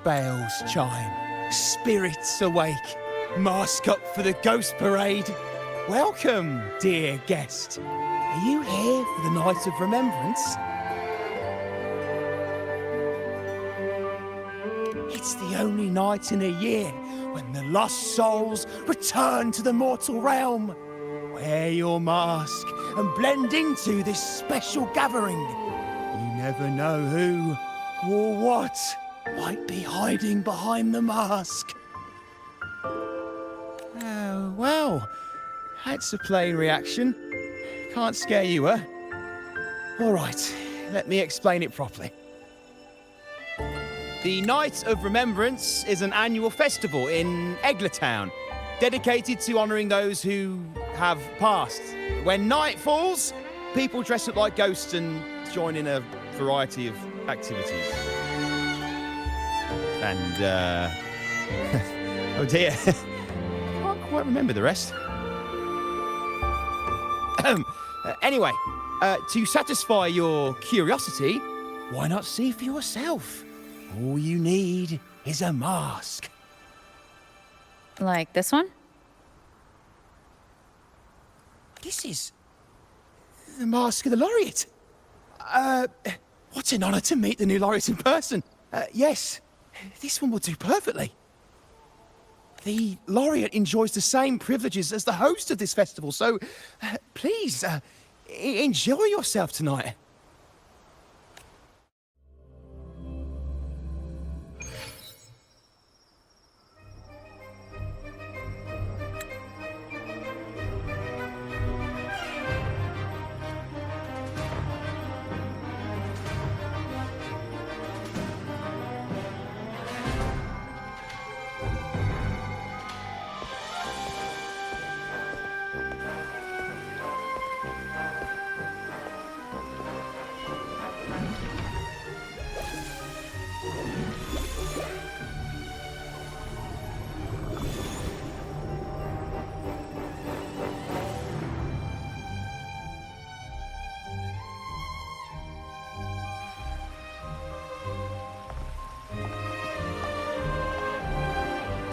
bells chime, spirits awake, mask up for the ghost parade. Welcome, dear guest. Are you here for the night of remembrance? It's the only night in a year when the lost souls return to the mortal realm. Wear your mask and blend into this special gathering. You never know who or what might be hiding behind the mask. Oh, well, that's a plain reaction. Can't scare you, huh? All right, let me explain it properly. The Night of Remembrance is an annual festival in Eglertown, dedicated to honouring those who have passed. When night falls, people dress up like ghosts and join in a variety of activities. And, oh dear, I can't quite remember the rest. Anyway, to satisfy your curiosity, why not see for yourself? All you need is a mask. Like this one? This is the mask of the laureate. What an honour to meet the new laureate in person. Yes, this one will do perfectly. The laureate enjoys the same privileges as the host of this festival, so please, enjoy yourself tonight.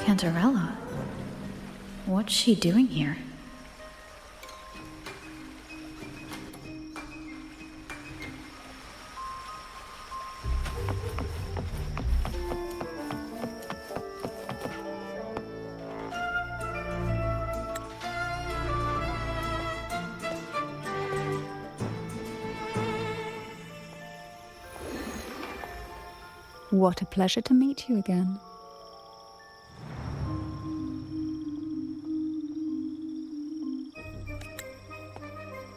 Cantarella? What's she doing here? What a pleasure to meet you again.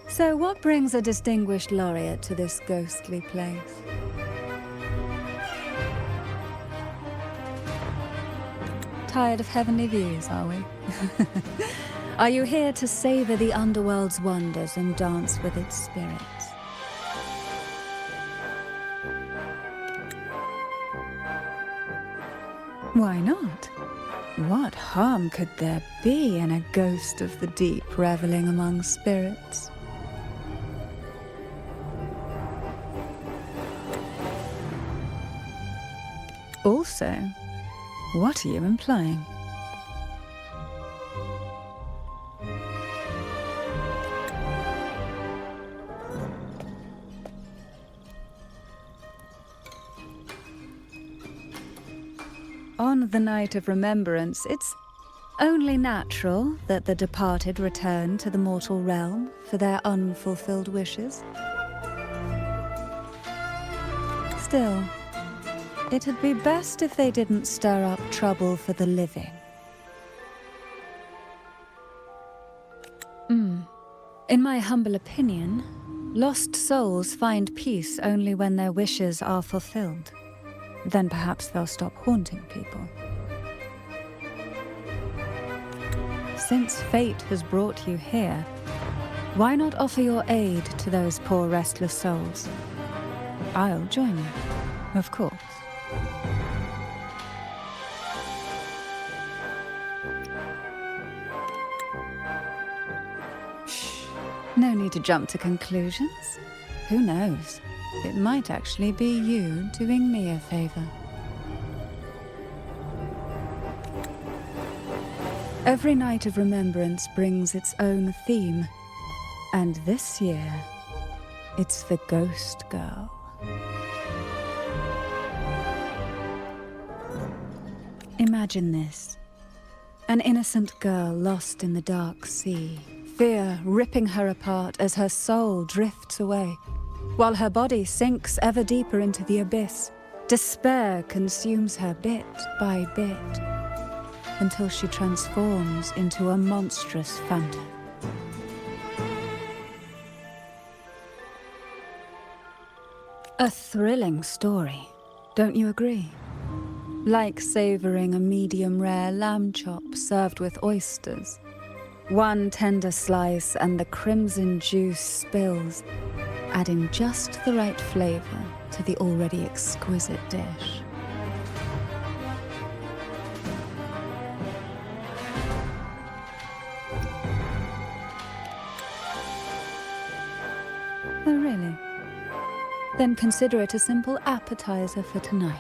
So what brings a distinguished laureate to this ghostly place? Tired of heavenly views, are we? Are you here to savor the underworld's wonders and dance with its spirits? Why not? What harm could there be in a ghost of the deep reveling among spirits? Also, what are you implying? On the night of remembrance, it's only natural that the departed return to the mortal realm for their unfulfilled wishes. Still, it'd be best if they didn't stir up trouble for the living. In my humble opinion, lost souls find peace only when their wishes are fulfilled. Then perhaps they'll stop haunting people. Since fate has brought you here, why not offer your aid to those poor restless souls? I'll join you, of course. No need to jump to conclusions. Who knows? It might actually be you doing me a favor. Every night of remembrance brings its own theme, and this year, it's the Ghost Girl. Imagine this. An innocent girl lost in the dark sea, fear ripping her apart as her soul drifts away, while her body sinks ever deeper into the abyss. Despair consumes her bit by bit, until she transforms into a monstrous phantom. A thrilling story, don't you agree? Like savoring a medium-rare lamb chop served with oysters. One tender slice and the crimson juice spills, adding just the right flavor to the already exquisite dish. Oh, really? Then consider it a simple appetizer for tonight.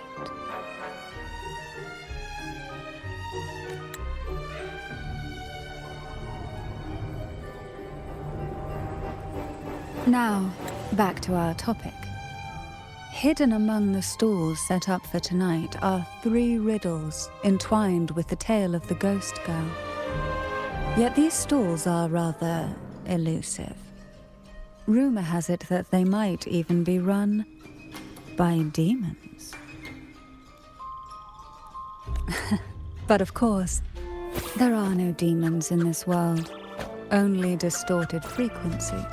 Now, back to our topic. Hidden among the stalls set up for tonight are 3 riddles entwined with the tale of the Ghost Girl. Yet these stalls are rather elusive. Rumor has it that they might even be run by demons. But of course, there are no demons in this world, only distorted frequencies,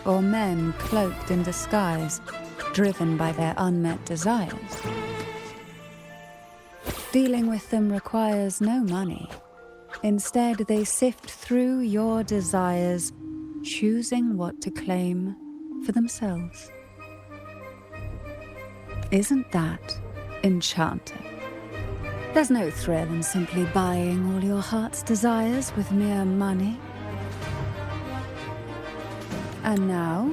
or men cloaked in disguise, driven by their unmet desires. Dealing with them requires no money. Instead, they sift through your desires, choosing what to claim for themselves. Isn't that enchanting? There's no thrill in simply buying all your heart's desires with mere money. And now,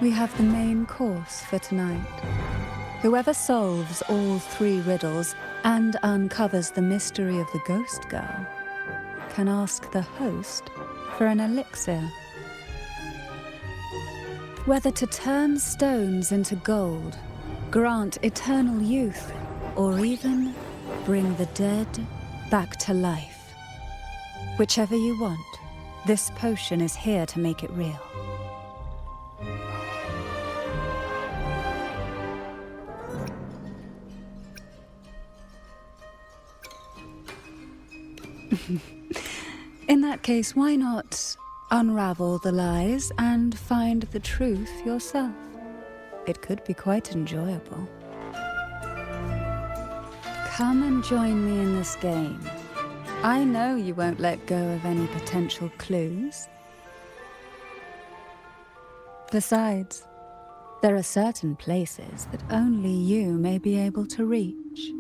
we have the main course for tonight. Whoever solves all 3 riddles and uncovers the mystery of the Ghost Girl can ask the host for an elixir. Whether to turn stones into gold, grant eternal youth, or even bring the dead back to life. Whichever you want, this potion is here to make it real. In that case, why not unravel the lies and find the truth yourself? It could be quite enjoyable. Come and join me in this game. I know you won't let go of any potential clues. Besides, there are certain places that only you may be able to reach.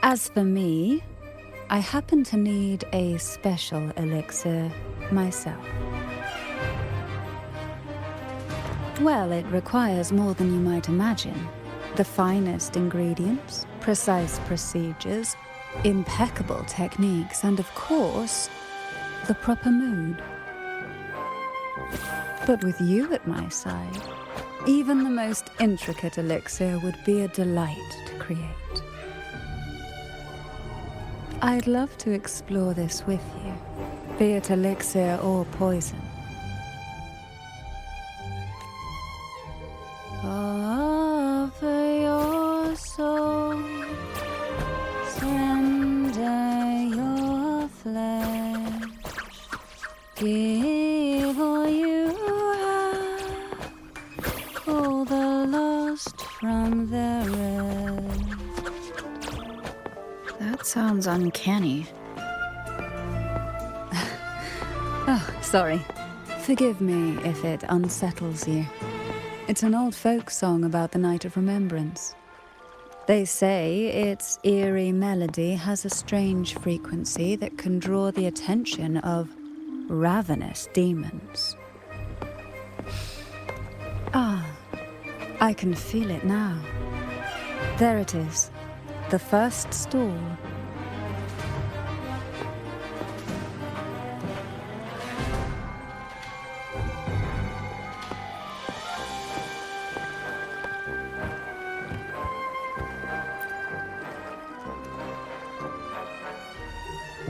As for me, I happen to need a special elixir myself. Well, it requires more than you might imagine. The finest ingredients, precise procedures, impeccable techniques, and of course, the proper mood. But with you at my side, even the most intricate elixir would be a delight to create. I'd love to explore this with you, be it elixir or poison. Offer your soul, surrender your flesh, give all you have, call the lost from their rest. That sounds uncanny. Oh, sorry. Forgive me if it unsettles you. It's an old folk song about the Night of Remembrance. They say its eerie melody has a strange frequency that can draw the attention of ravenous demons. Ah, I can feel it now. There it is, the first stall.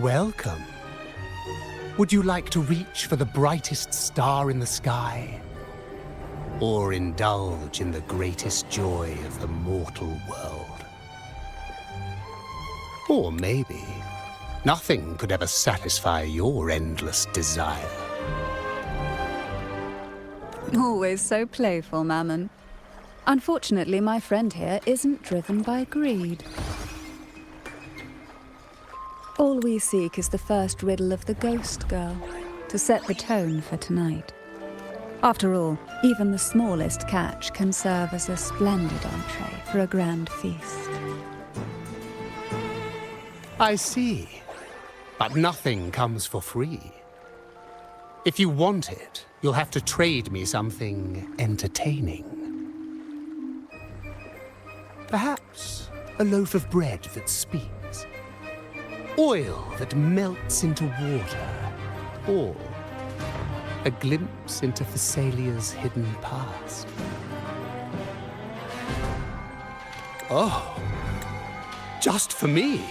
Welcome. Would you like to reach for the brightest star in the sky? Or indulge in the greatest joy of the mortal world? Or maybe nothing could ever satisfy your endless desire. Always so playful, Mammon. Unfortunately, my friend here isn't driven by greed. All we seek is the first riddle of the Ghost Girl, to set the tone for tonight. After all, even the smallest catch can serve as a splendid entree for a grand feast. I see. But nothing comes for free. If you want it, you'll have to trade me something entertaining. Perhaps a loaf of bread that speaks. Oil that melts into water. Or a glimpse into Thessalia's hidden past. Oh, just for me.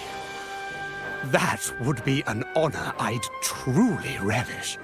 That would be an honor I'd truly relish.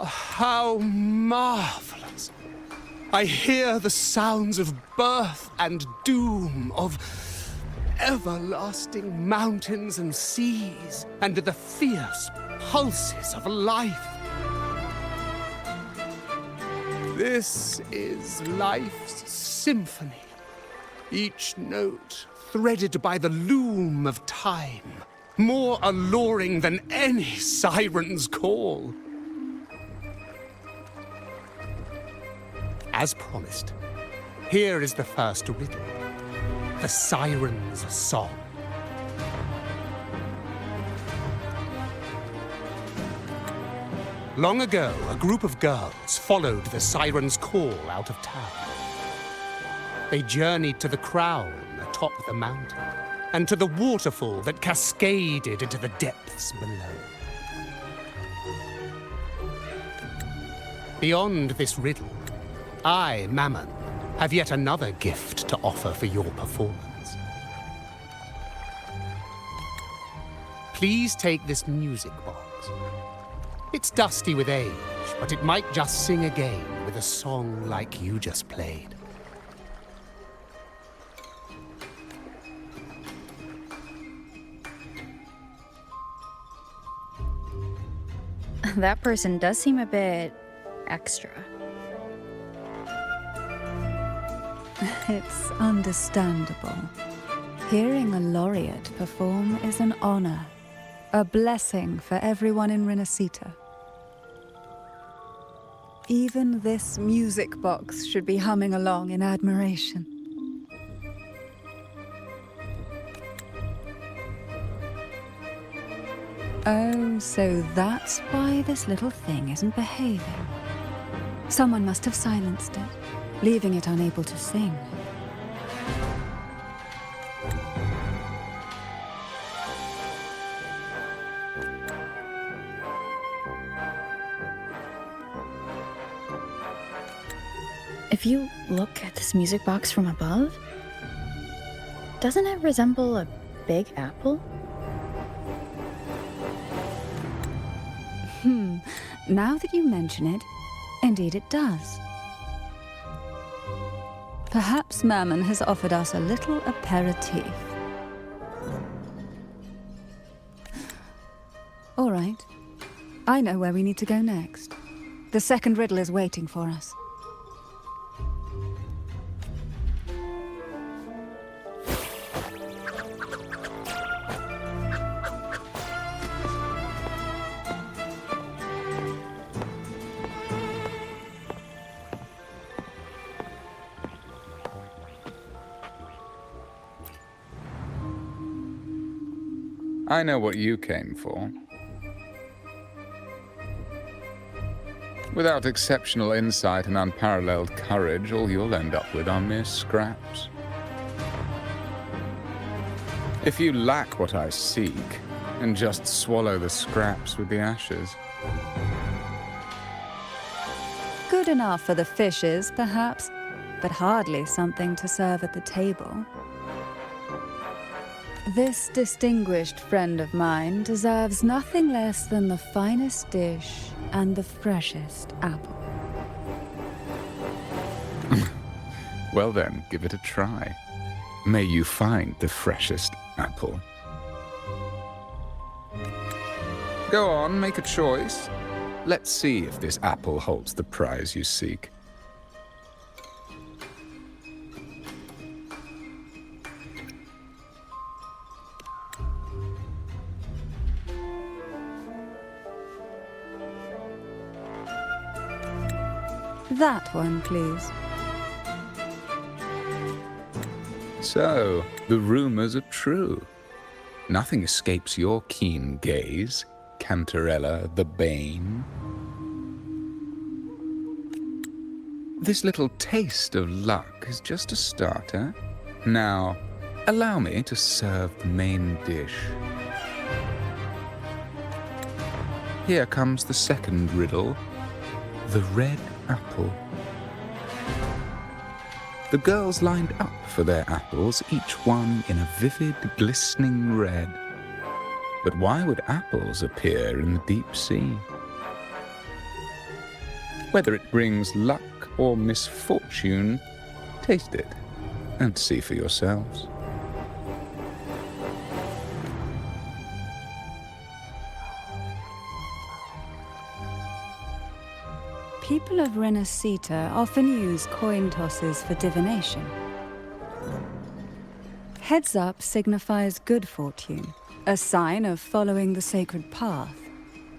How marvelous! I hear the sounds of birth and doom, of everlasting mountains and seas, and the fierce pulses of life. This is life's symphony, each note threaded by the loom of time, more alluring than any siren's call. As promised, here is the first riddle, the Siren's Song. Long ago, a group of girls followed the Siren's call out of town. They journeyed to the crown atop the mountain, and to the waterfall that cascaded into the depths below. Beyond this riddle, I, Mammon, have yet another gift to offer for your performance. Please take this music box. It's dusty with age, but it might just sing again with a song like you just played. That person does seem a bit extra. It's understandable. Hearing a laureate perform is an honor, a blessing for everyone in Renacita. Even this music box should be humming along in admiration. Oh, so that's why this little thing isn't behaving. Someone must have silenced it, leaving it unable to sing. If you look at this music box from above, doesn't it resemble a big apple? Now that you mention it, indeed it does. Perhaps Mammon has offered us a little aperitif. All right. I know where we need to go next. The second riddle is waiting for us. I know what you came for. Without exceptional insight and unparalleled courage, all you'll end up with are mere scraps. If you lack what I seek, then just swallow the scraps with the ashes. Good enough for the fishes, perhaps, but hardly something to serve at the table. This distinguished friend of mine deserves nothing less than the finest dish and the freshest apple. Well then, give it a try. May you find the freshest apple. Go on, make a choice. Let's see if this apple holds the prize you seek. That one, please. So, the rumors are true. Nothing escapes your keen gaze, Cantarella the Bane. This little taste of luck is just a starter. Now, allow me to serve the main dish. Here comes the second riddle, the red apple. The girls lined up for their apples, each one in a vivid, glistening red. But why would apples appear in the deep sea? Whether it brings luck or misfortune, taste it and see for yourselves. People of Renacita often use coin tosses for divination. Heads up signifies good fortune, a sign of following the sacred path.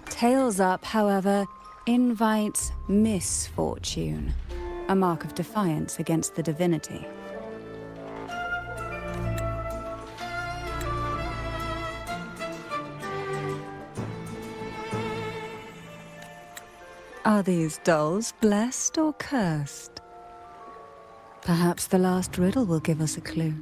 Tails up, however, invites misfortune, a mark of defiance against the divinity. Are these dolls blessed or cursed? Perhaps the last riddle will give us a clue.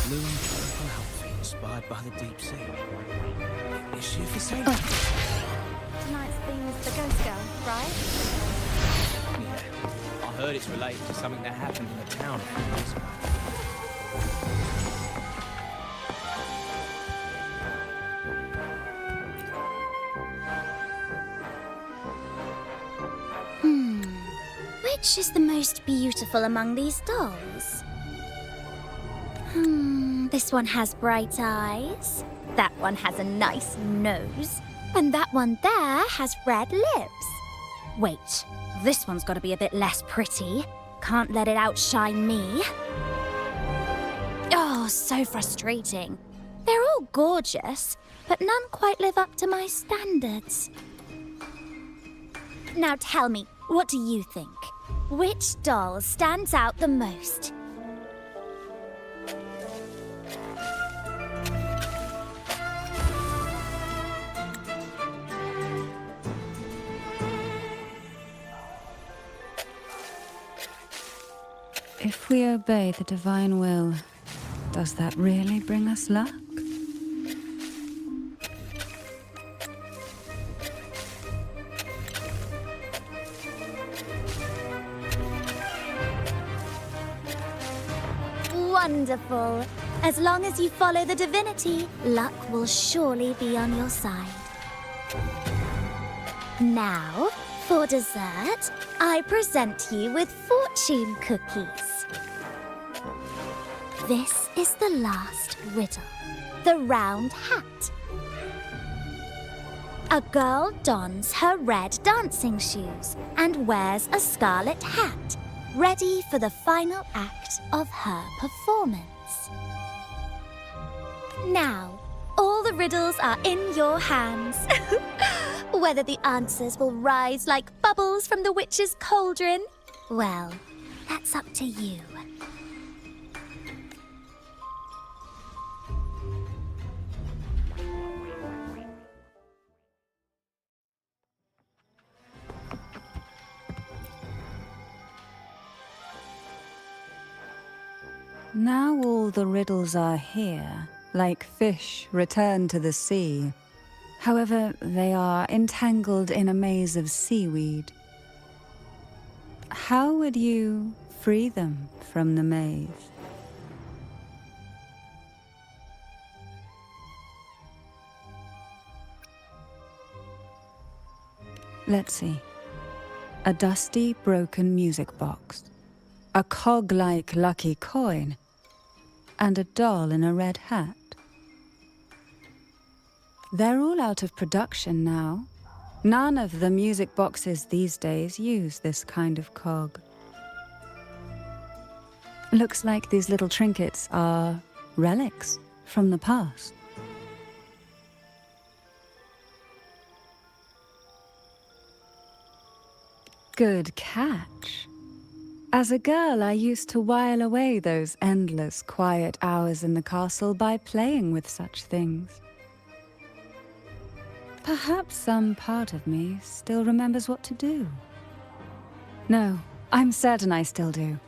Blue and purple outfit inspired by the deep sea. Is she for sale? Tonight's theme is the ghost girl, right? Yeah. I heard it's related to something that happened in the town a few years ago. Which is the most beautiful among these dolls? This one has bright eyes. That one has a nice nose. And that one there has red lips. Wait, this one's got to be a bit less pretty. Can't let it outshine me. Oh, so frustrating. They're all gorgeous, but none quite live up to my standards. Now tell me, what do you think? Which doll stands out the most? If we obey the divine will, does that really bring us luck? Wonderful. As long as you follow the divinity, luck will surely be on your side. Now, for dessert, I present you with fortune cookies. This is the last riddle, the round hat. A girl dons her red dancing shoes and wears a scarlet hat, ready for the final act of her performance. Now, all the riddles are in your hands. Whether the answers will rise like bubbles from the witch's cauldron, well, that's up to you. Now all the riddles are here, like fish returned to the sea. However, they are entangled in a maze of seaweed. How would you free them from the maze? Let's see. A dusty, broken music box, a cog-like lucky coin, and a doll in a red hat. They're all out of production now. None of the music boxes these days use this kind of cog. Looks like these little trinkets are relics from the past. Good catch. As a girl, I used to while away those endless, quiet hours in the castle by playing with such things. Perhaps some part of me still remembers what to do. No, I'm certain I still do.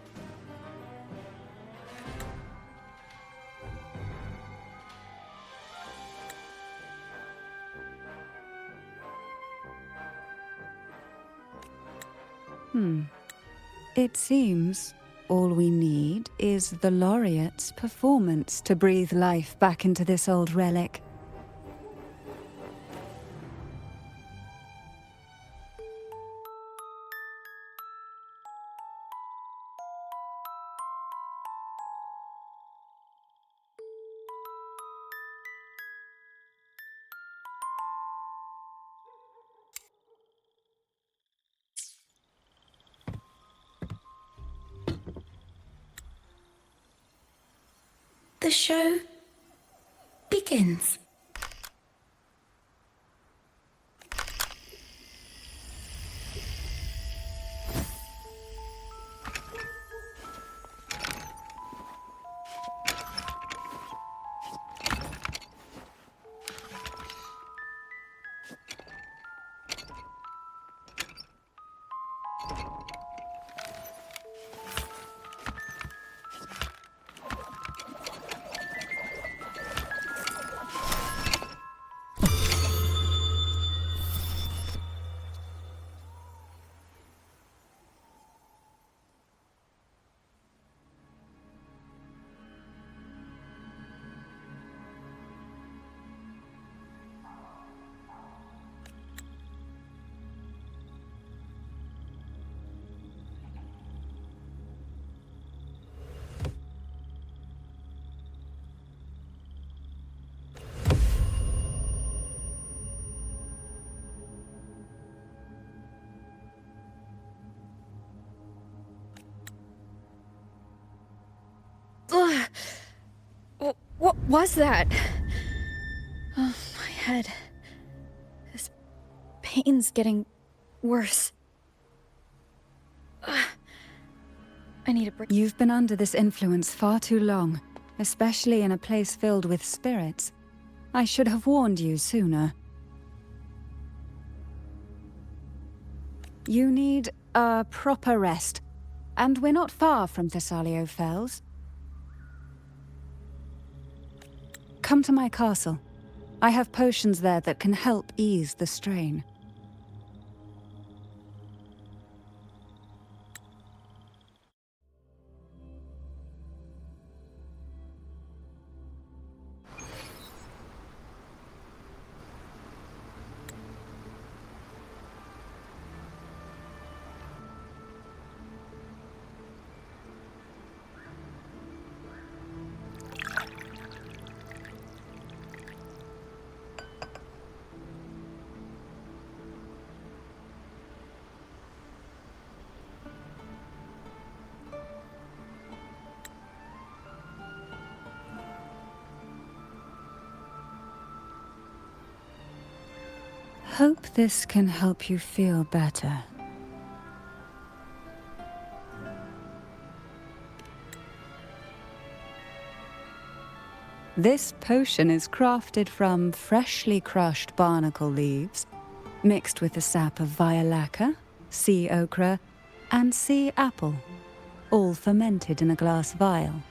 It seems all we need is the laureate's performance to breathe life back into this old relic. The show begins. What was that? Oh, my head. This pain's getting worse. I need a break. You've been under this influence far too long, especially in a place filled with spirits. I should have warned you sooner. You need a proper rest, and we're not far from Thessalio Fells. Come to my castle. I have potions there that can help ease the strain. Hope this can help you feel better. This potion is crafted from freshly crushed barnacle leaves, mixed with the sap of violaca, sea ochre, and sea apple, all fermented in a glass vial.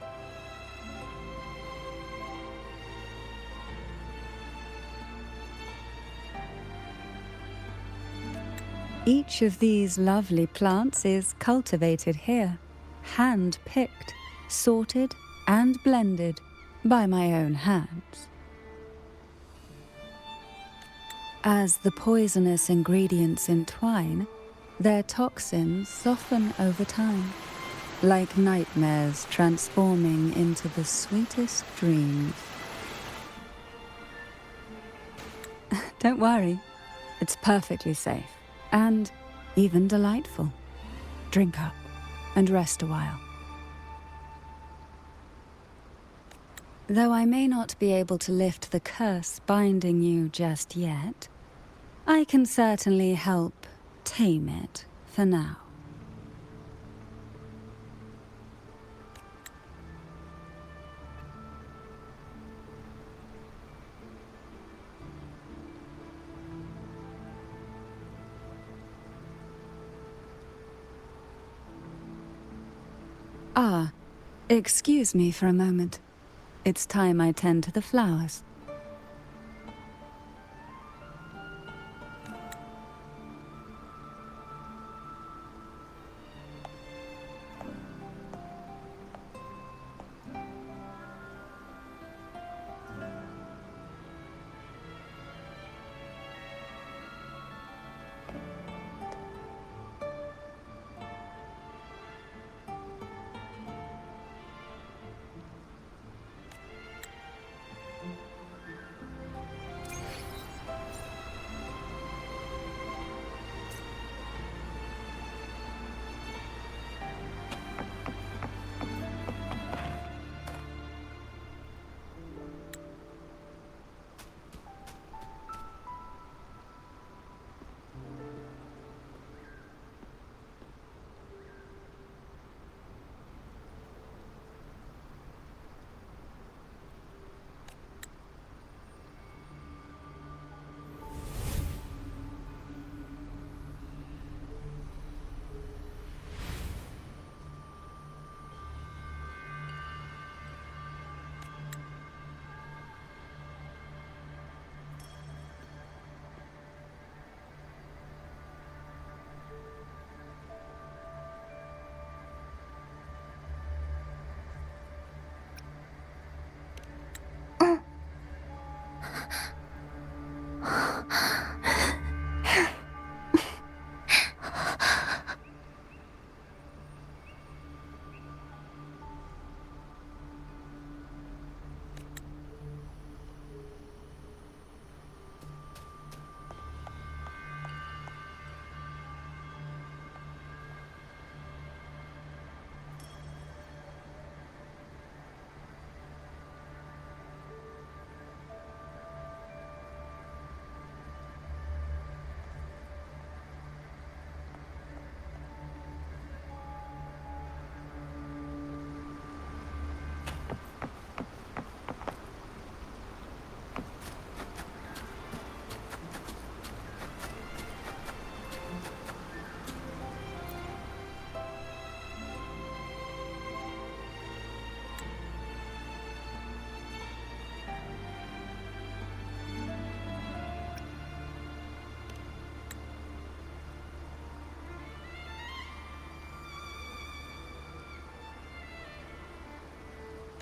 Each of these lovely plants is cultivated here, hand-picked, sorted and blended by my own hands. As the poisonous ingredients entwine, their toxins soften over time, like nightmares transforming into the sweetest dreams. Don't worry, it's perfectly safe and even delightful. Drink up and rest a while. Though I may not be able to lift the curse binding you just yet, I can certainly help tame it for now. Ah, excuse me for a moment. It's time I tend to the flowers.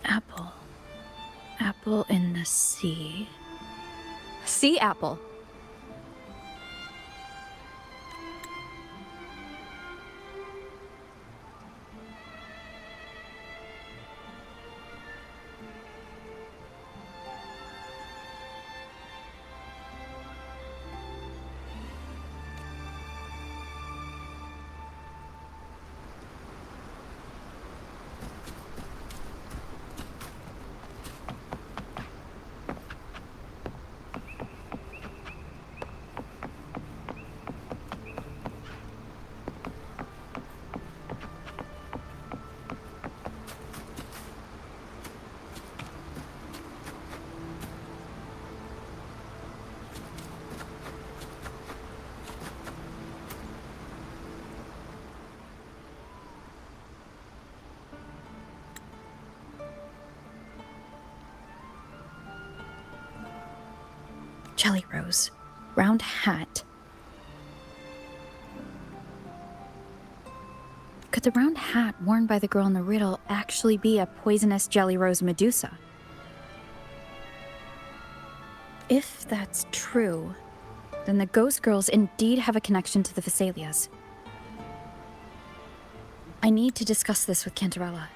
Apple. Apple in the sea. Sea apple. Jelly rose. Round hat. Could the round hat worn by the girl in the riddle actually be a poisonous jelly rose Medusa? If that's true, then the ghost girls indeed have a connection to the Phasalias. I need to discuss this with Cantarella.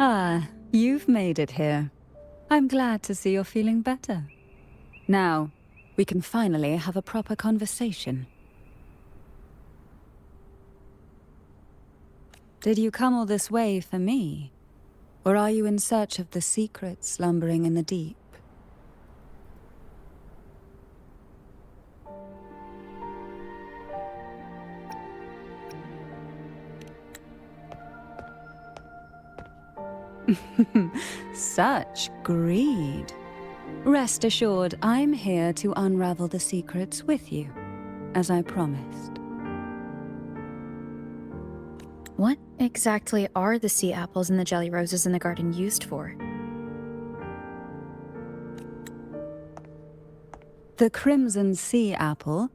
Ah, you've made it here. I'm glad to see you're feeling better. Now, we can finally have a proper conversation. Did you come all this way for me? Or are you in search of the secret slumbering in the deep? Such greed. Rest assured, I'm here to unravel the secrets with you, as I promised. What exactly are the sea apples and the jelly roses in the garden used for? The crimson sea apple,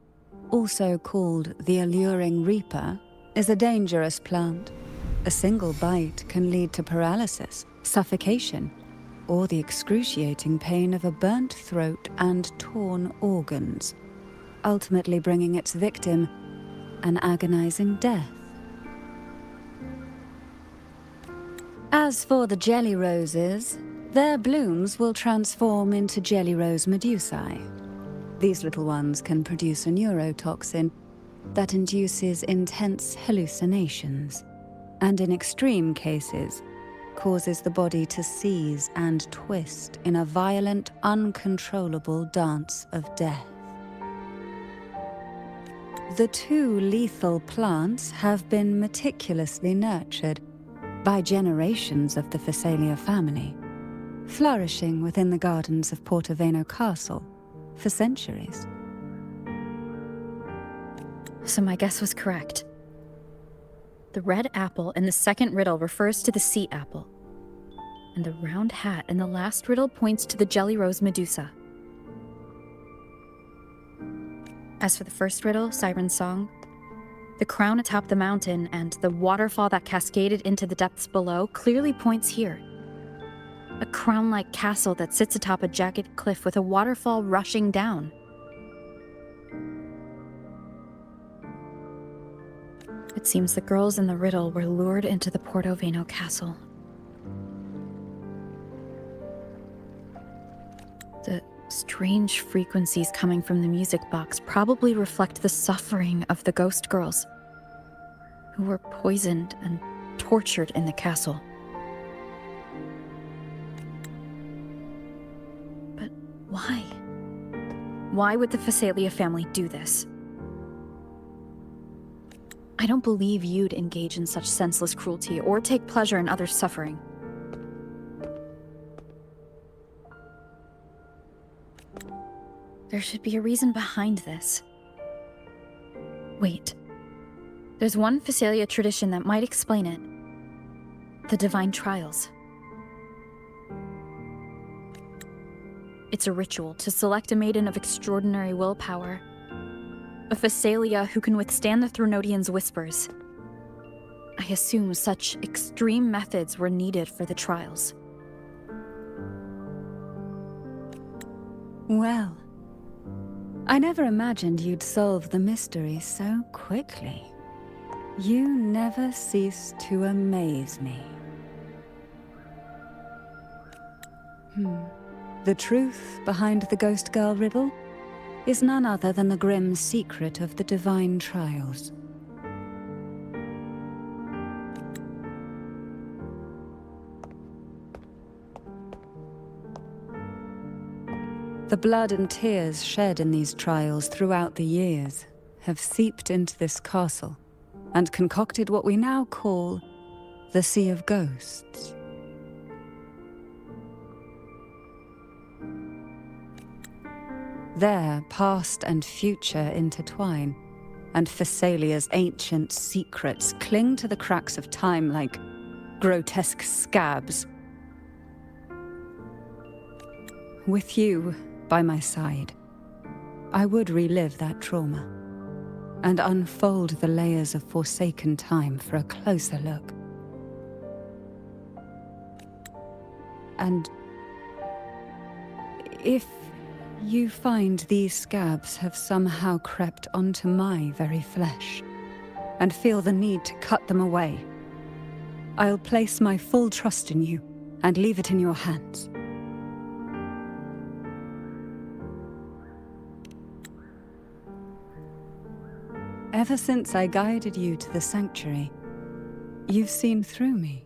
also called the alluring reaper, is a dangerous plant. A single bite can lead to paralysis, suffocation, or the excruciating pain of a burnt throat and torn organs, ultimately bringing its victim an agonizing death. As for the jelly roses, their blooms will transform into jelly rose medusae. These little ones can produce a neurotoxin that induces intense hallucinations, and in extreme cases, causes the body to seize and twist in a violent, uncontrollable dance of death. The two lethal plants have been meticulously nurtured by generations of the Phasalia family, flourishing within the gardens of Portoveno Castle for centuries. So my guess was correct. The red apple in the second riddle refers to the sea apple, and the round hat in the last riddle points to the jelly rose Medusa. As for the first riddle, Siren's Song, the crown atop the mountain and the waterfall that cascaded into the depths below clearly points here. A crown-like castle that sits atop a jagged cliff with a waterfall rushing down. It seems the girls in the riddle were lured into the Portoveno castle. The strange frequencies coming from the music box probably reflect the suffering of the ghost girls, who were poisoned and tortured in the castle. But why? Why would the Phasalia family do this? I don't believe you'd engage in such senseless cruelty or take pleasure in others' suffering. There should be a reason behind this. Wait. There's one Phasalia tradition that might explain it. The Divine Trials. It's a ritual to select a maiden of extraordinary willpower. A Phasalia who can withstand the Threnodians' whispers. I assume such extreme methods were needed for the trials. Well, I never imagined you'd solve the mystery so quickly. You never cease to amaze me. The truth behind the Ghost Girl riddle is none other than the grim secret of the divine trials. The blood and tears shed in these trials throughout the years have seeped into this castle and concocted what we now call the Sea of Ghosts. There, past and future intertwine, and Thessalia's ancient secrets cling to the cracks of time like grotesque scabs. With you by my side, I would relive that trauma and unfold the layers of forsaken time for a closer look. And if you find these scabs have somehow crept onto my very flesh and feel the need to cut them away, I'll place my full trust in you and leave it in your hands. Ever since I guided you to the sanctuary, you've seen through me,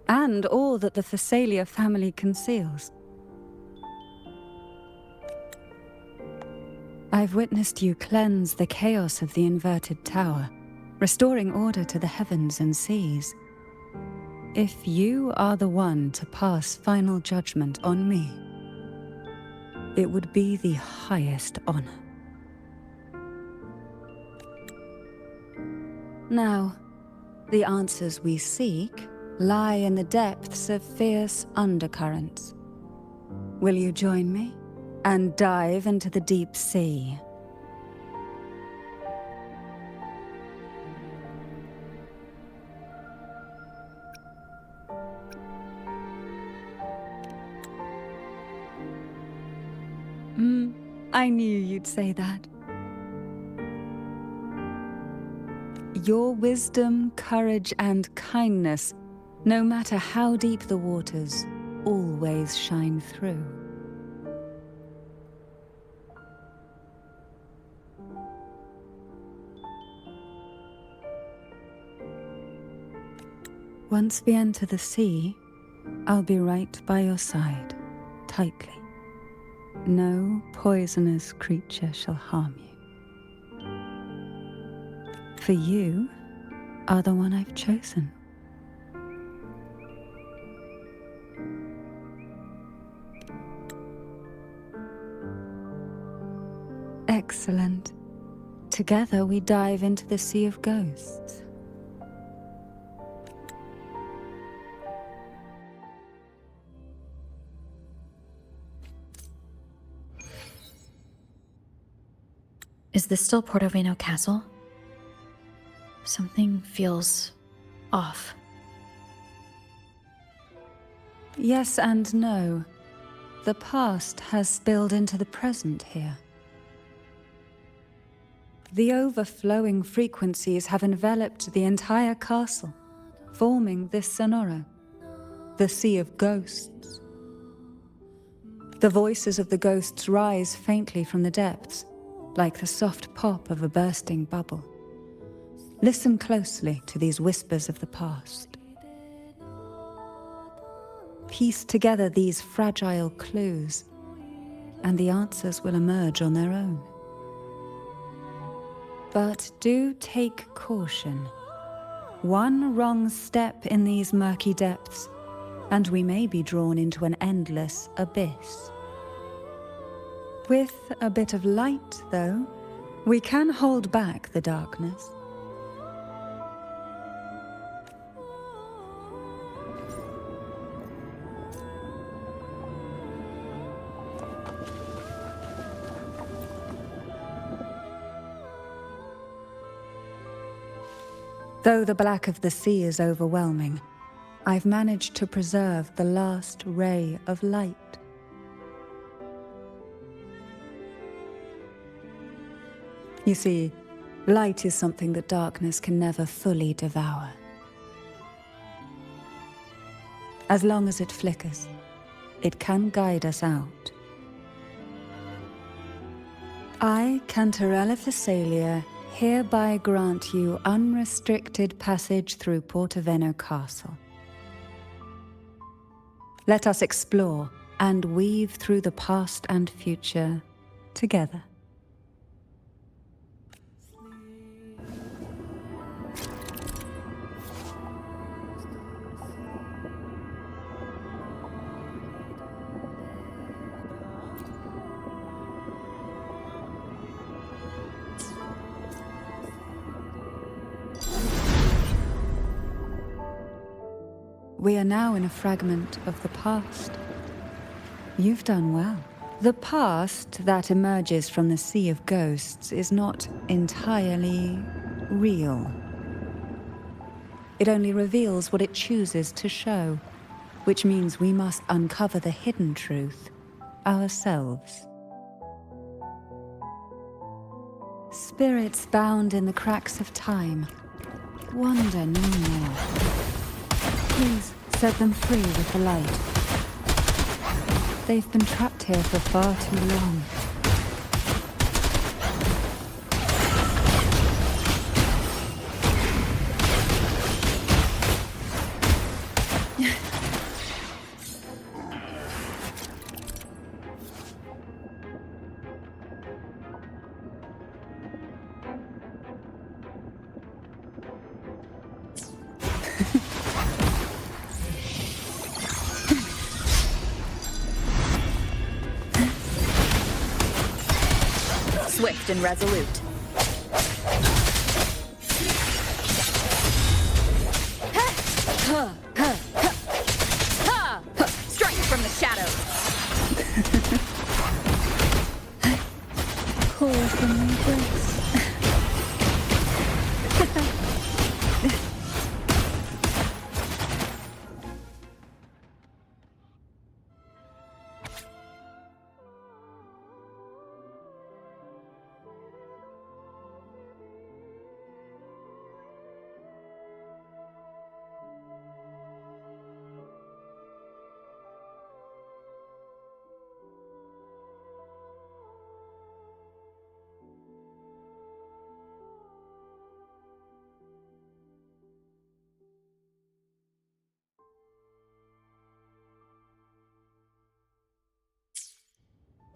and all that the Thessalia family conceals. I've witnessed you cleanse the chaos of the inverted tower, restoring order to the heavens and seas. If you are the one to pass final judgment on me, it would be the highest honor. Now, the answers we seek lie in the depths of fierce undercurrents. Will you join me and dive into the deep sea? I knew you'd say that. Your wisdom, courage, and kindness, no matter how deep the waters, always shine through. Once we enter the sea, I'll be right by your side, tightly. No poisonous creature shall harm you. For you are the one I've chosen. Excellent. Together we dive into the Sea of Ghosts. Is this still Portovino Castle? Something feels off. Yes and no. The past has spilled into the present here. The overflowing frequencies have enveloped the entire castle, forming this sonoro, the Sea of Ghosts. The voices of the ghosts rise faintly from the depths, like the soft pop of a bursting bubble. Listen closely to these whispers of the past. Piece together these fragile clues, and the answers will emerge on their own. But do take caution. One wrong step in these murky depths, and we may be drawn into an endless abyss. With a bit of light, though, we can hold back the darkness. Though the black of the sea is overwhelming, I've managed to preserve the last ray of light. You see, Light is something that darkness can never fully devour. As long as it flickers, it can guide us out. I, Cantarella Thessalia, hereby grant you unrestricted passage through Portoveno Castle. Let us explore and weave through the past and future together. We are now in a fragment of the past. You've done well. The past that emerges from the sea of ghosts is not entirely real. It only reveals what it chooses to show, which means we must uncover the hidden truth ourselves. Spirits bound in the cracks of time wander no more. Please set them free with the light. They've been trapped here for far too long. Swift and resolute. Strike from the shadows. Pull from the embrace.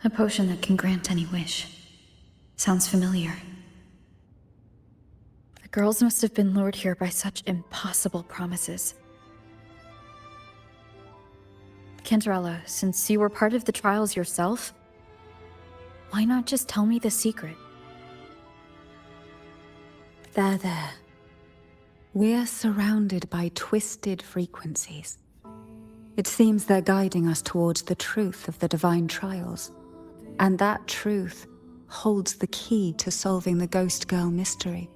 A potion that can grant any wish. Sounds familiar. The girls must have been lured here by such impossible promises. Cantarella, since you were part of the trials yourself, why not just tell me the secret? There. We're surrounded by twisted frequencies. It seems they're guiding us towards the truth of the divine trials. And that truth holds the key to solving the Ghost Girl mystery.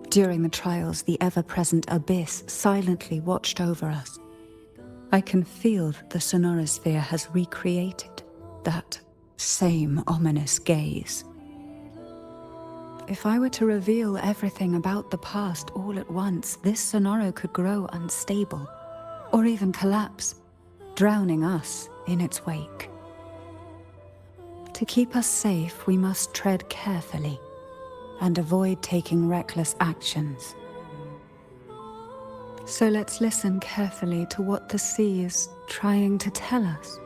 During the trials, the ever-present abyss silently watched over us. I can feel that the sonorosphere has recreated that same ominous gaze. If I were to reveal everything about the past all at once, this sonoro could grow unstable, or even collapse, drowning us in its wake. To keep us safe, we must tread carefully and avoid taking reckless actions. So let's listen carefully to what the sea is trying to tell us.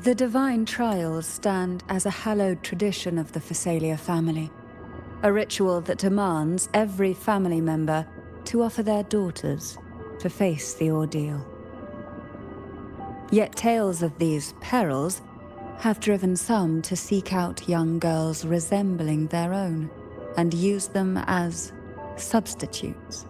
The divine trials stand as a hallowed tradition of the Phasalia family, a ritual that demands every family member to offer their daughters to face the ordeal. Yet tales of these perils have driven some to seek out young girls resembling their own and use them as substitutes.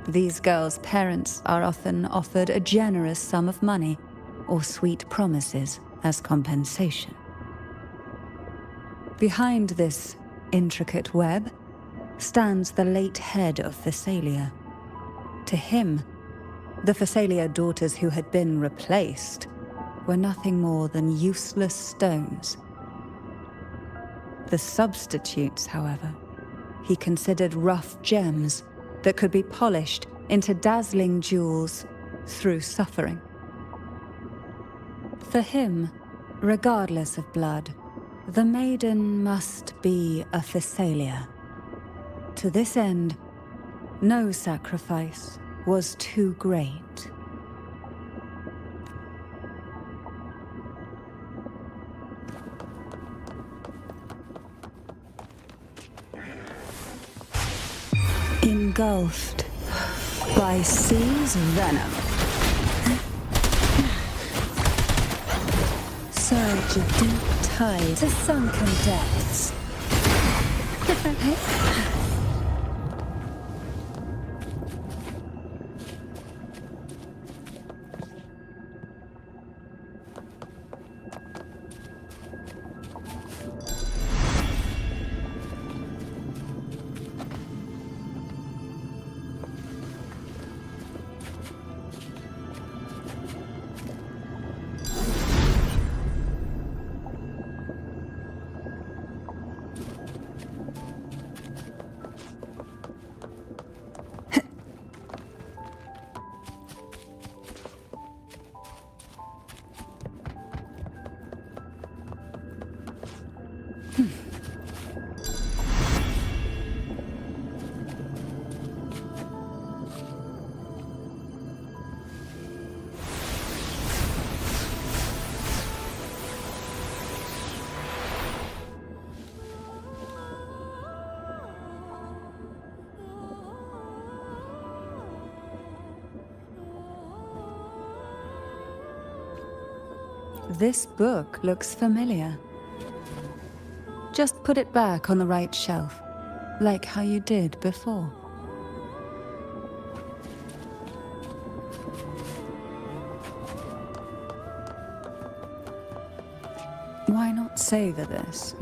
These girls' parents are often offered a generous sum of money or sweet promises as compensation. Behind this intricate web stands the late head of Phasalia. To him, the Phasalia daughters who had been replaced were nothing more than useless stones. The substitutes, however, he considered rough gems that could be polished into dazzling jewels through suffering. For him, regardless of blood, the maiden must be a Phasalia. To this end, no sacrifice was too great. Engulfed by sea's venom. Surge of deep tide to sunken depths. This book looks familiar. Just put it back on the right shelf, like how you did before. Why not savor this,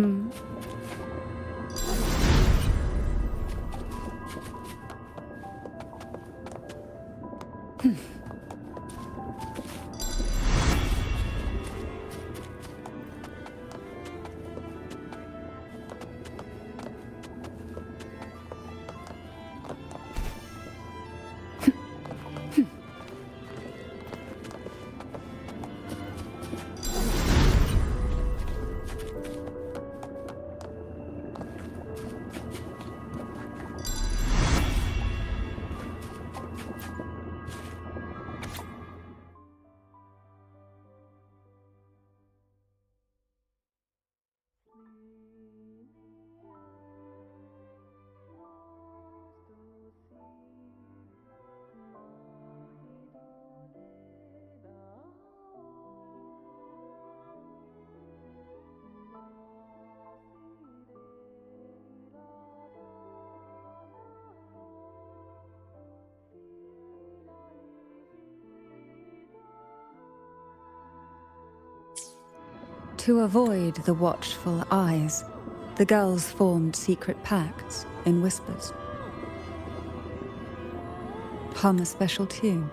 To avoid the watchful eyes, the girls formed secret pacts in whispers. Hum a special tune.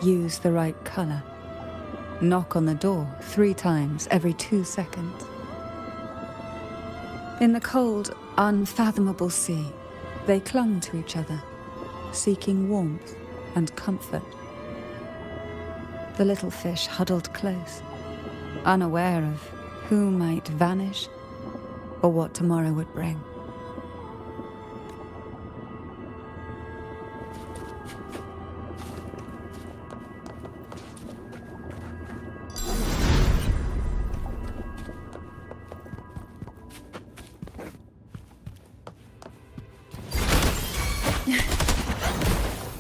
Use the right color. Knock on the door 3 times every 2 seconds. In the cold, unfathomable sea, they clung to each other, seeking warmth and comfort. The little fish huddled close, unaware of who might vanish or what tomorrow would bring.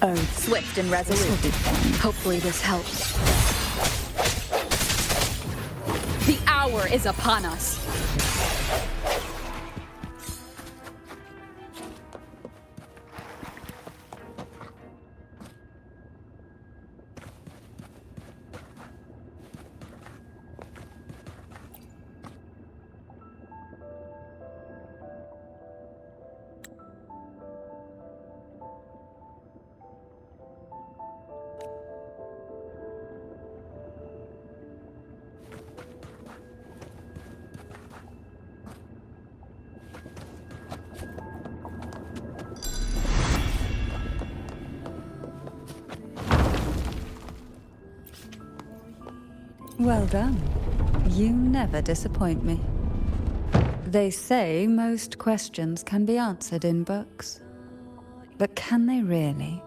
Oh, Swift and resolute. Hopefully this helps. The hour is upon us. Well done. You never disappoint me. They say most questions can be answered in books. But can they really?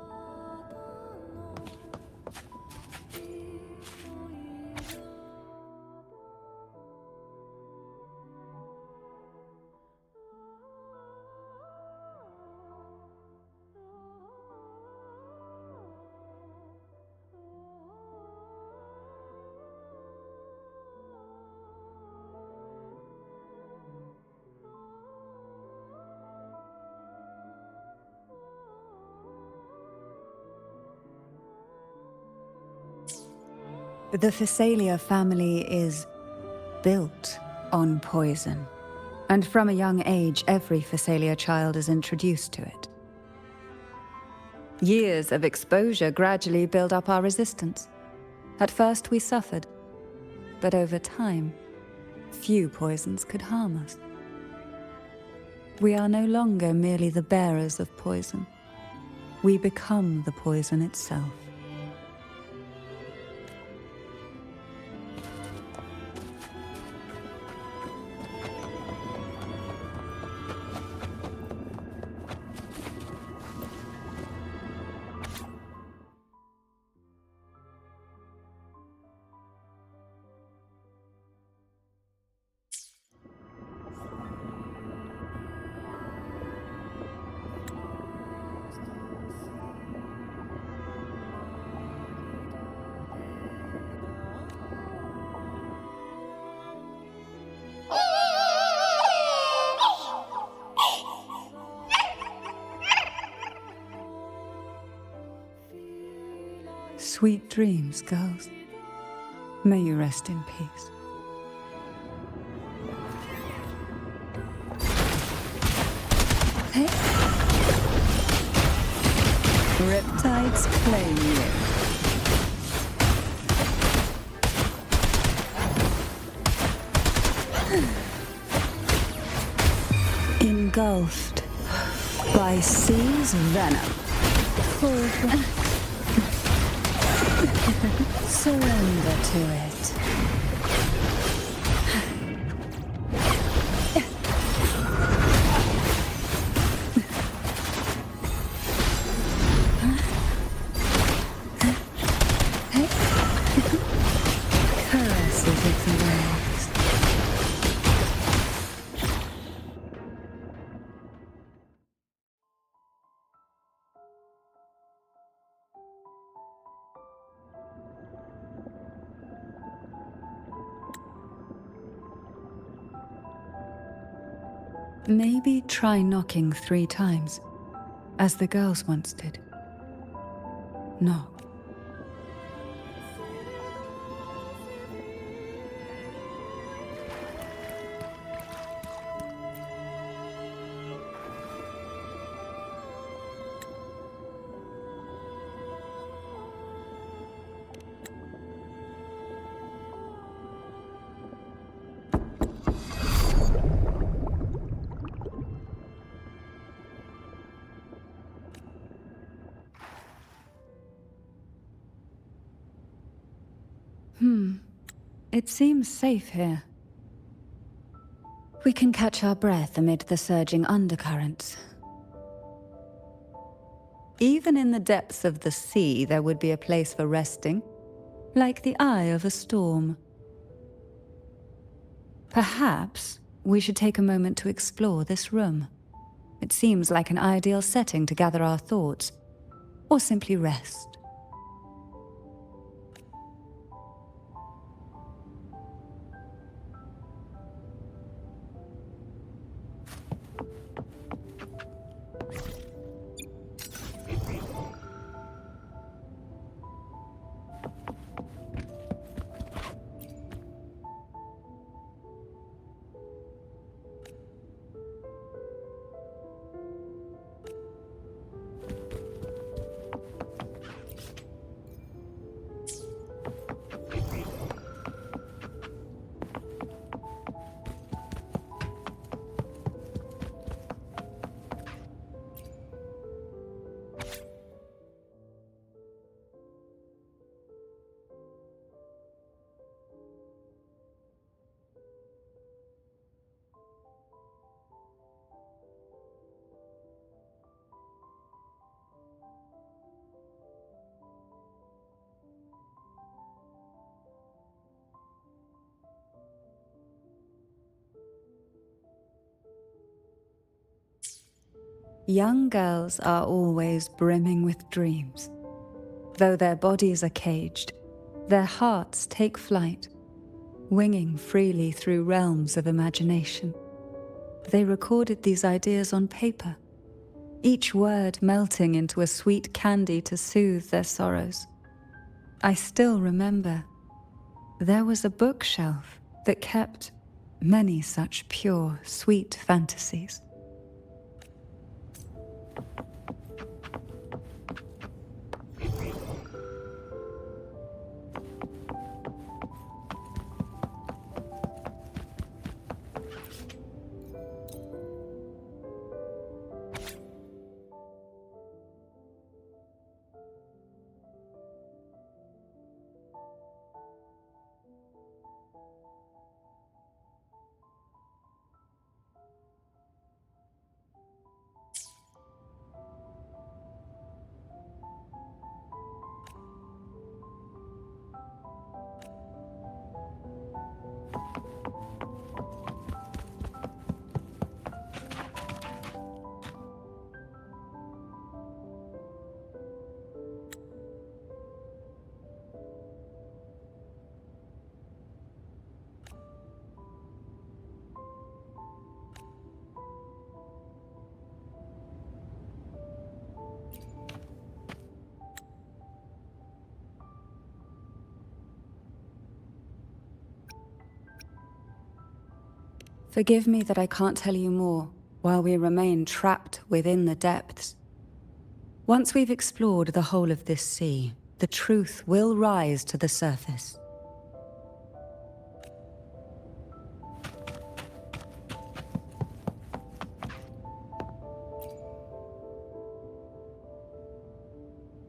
The Phasalia family is built on poison. And from a young age, every Phasalia child is introduced to it. Years of exposure gradually build up our resistance. At first we suffered, but over time, few poisons could harm us. We are no longer merely the bearers of poison. We become the poison itself. Sweet dreams, girls. May you rest in peace. Hey. Riptides claim you. Engulfed by sea's venom. Surrender to it. Caresses its waves. Maybe try knocking 3 times, as the girls once did. Knock. It seems safe here. We can catch our breath amid the surging undercurrents. Even in the depths of the sea, there would be a place for resting, like the eye of a storm. Perhaps we should take a moment to explore this room. It seems like an ideal setting to gather our thoughts, or simply rest. Young girls are always brimming with dreams. Though their bodies are caged, their hearts take flight, winging freely through realms of imagination. They recorded these ideas on paper, each word melting into a sweet candy to soothe their sorrows. I still remember there was a bookshelf that kept many such pure, sweet fantasies. Forgive me that I can't tell you more while we remain trapped within the depths. Once we've explored the whole of this sea, the truth will rise to the surface.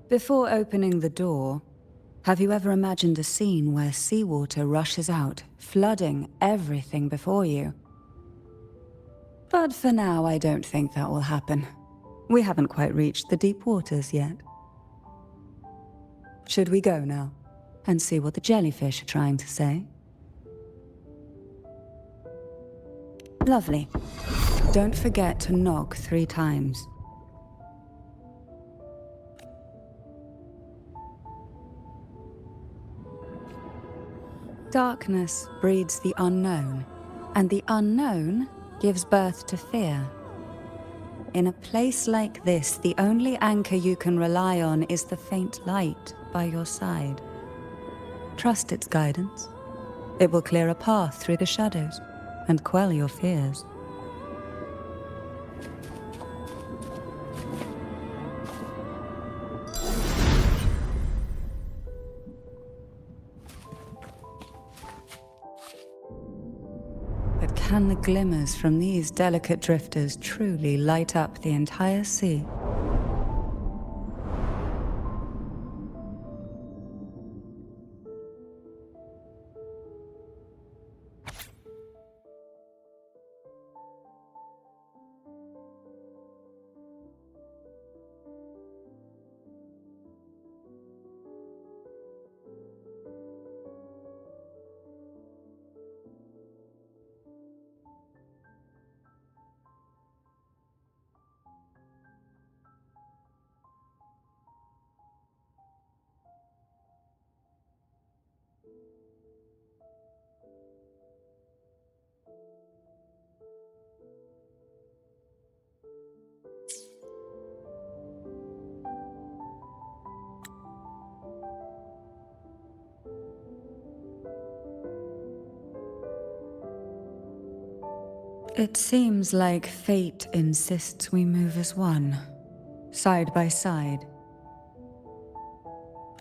Before opening the door, have you ever imagined a scene where seawater rushes out, flooding everything before you? But for now, I don't think that will happen. We haven't quite reached the deep waters yet. Should we go now and see what the jellyfish are trying to say? Lovely. Don't forget to knock 3 times. Darkness breeds the unknown, and the unknown gives birth to fear. In a place like this, the only anchor you can rely on is the faint light by your side. Trust its guidance. It will clear a path through the shadows and quell your fears. But can the glimmers from these delicate drifters truly light up the entire sea? It seems like fate insists we move as one, side by side.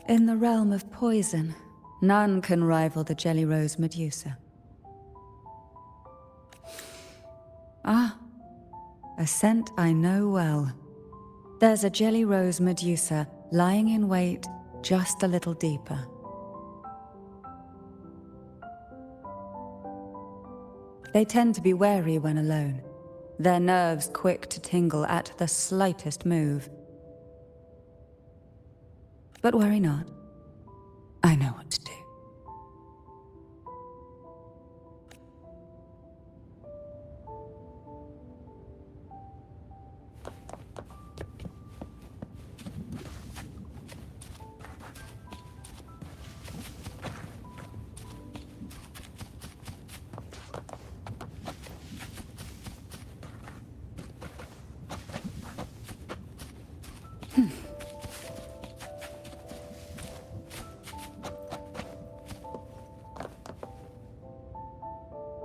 In the realm of poison, none can rival the Jelly Rose Medusa. Ah, a scent I know well. There's a Jelly Rose Medusa lying in wait just a little deeper. They tend to be wary when alone, their nerves quick to tingle at the slightest move. But worry not. I know what to do.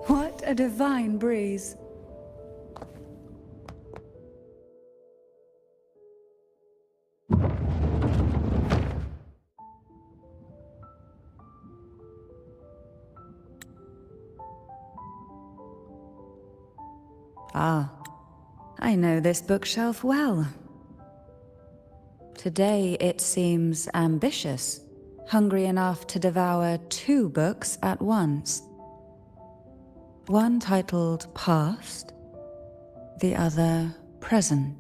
What a divine breeze. Ah, I know this bookshelf well. Today it seems ambitious, hungry enough to devour 2 books at once. One titled Past, the other Present.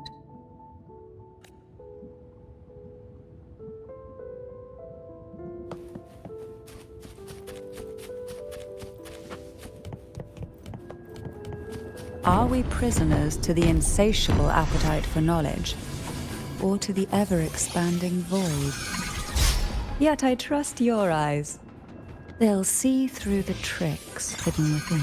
Are we prisoners to the insatiable appetite for knowledge, or to the ever-expanding void? Yet I trust your eyes. They'll see through the tricks hidden within.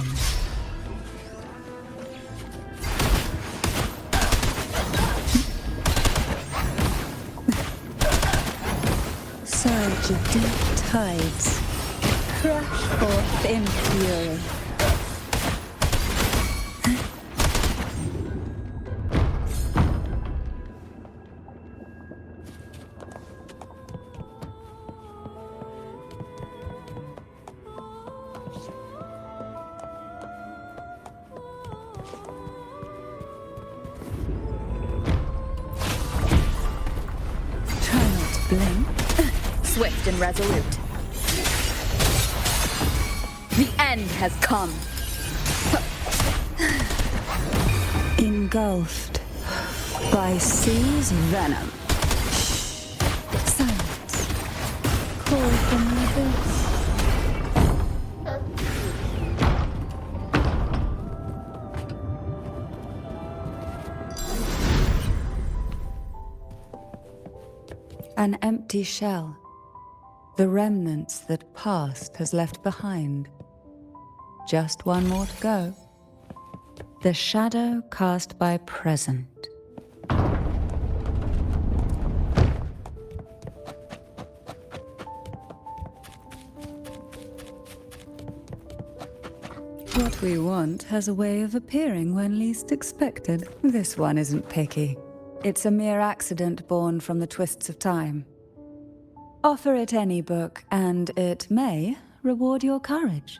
Surge of deep tides, crash forth in fury. Swift and resolute. The end has come. Engulfed by sea's venom. Silence. Call from the abyss. An empty shell. The remnants that past has left behind. Just one more to go. The shadow cast by present. What we want has a way of appearing when least expected. This one isn't picky. It's a mere accident born from the twists of time. Offer it any book, and it may reward your courage.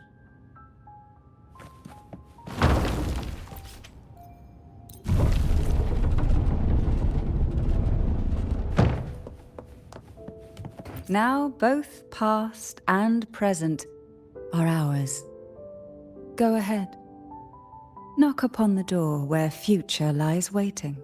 Now both past and present are ours. Go ahead. Knock upon the door where future lies waiting.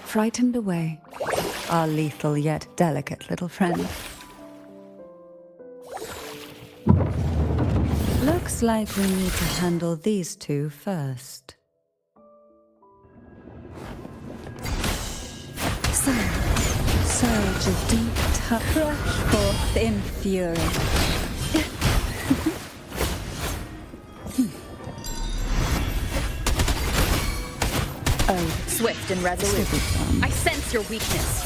Frightened away, our lethal yet delicate little friend. Looks like we need to handle these two first. Silent surge of deep touch, rush forth in fury. Oh, Swift and resolute. I sense your weakness.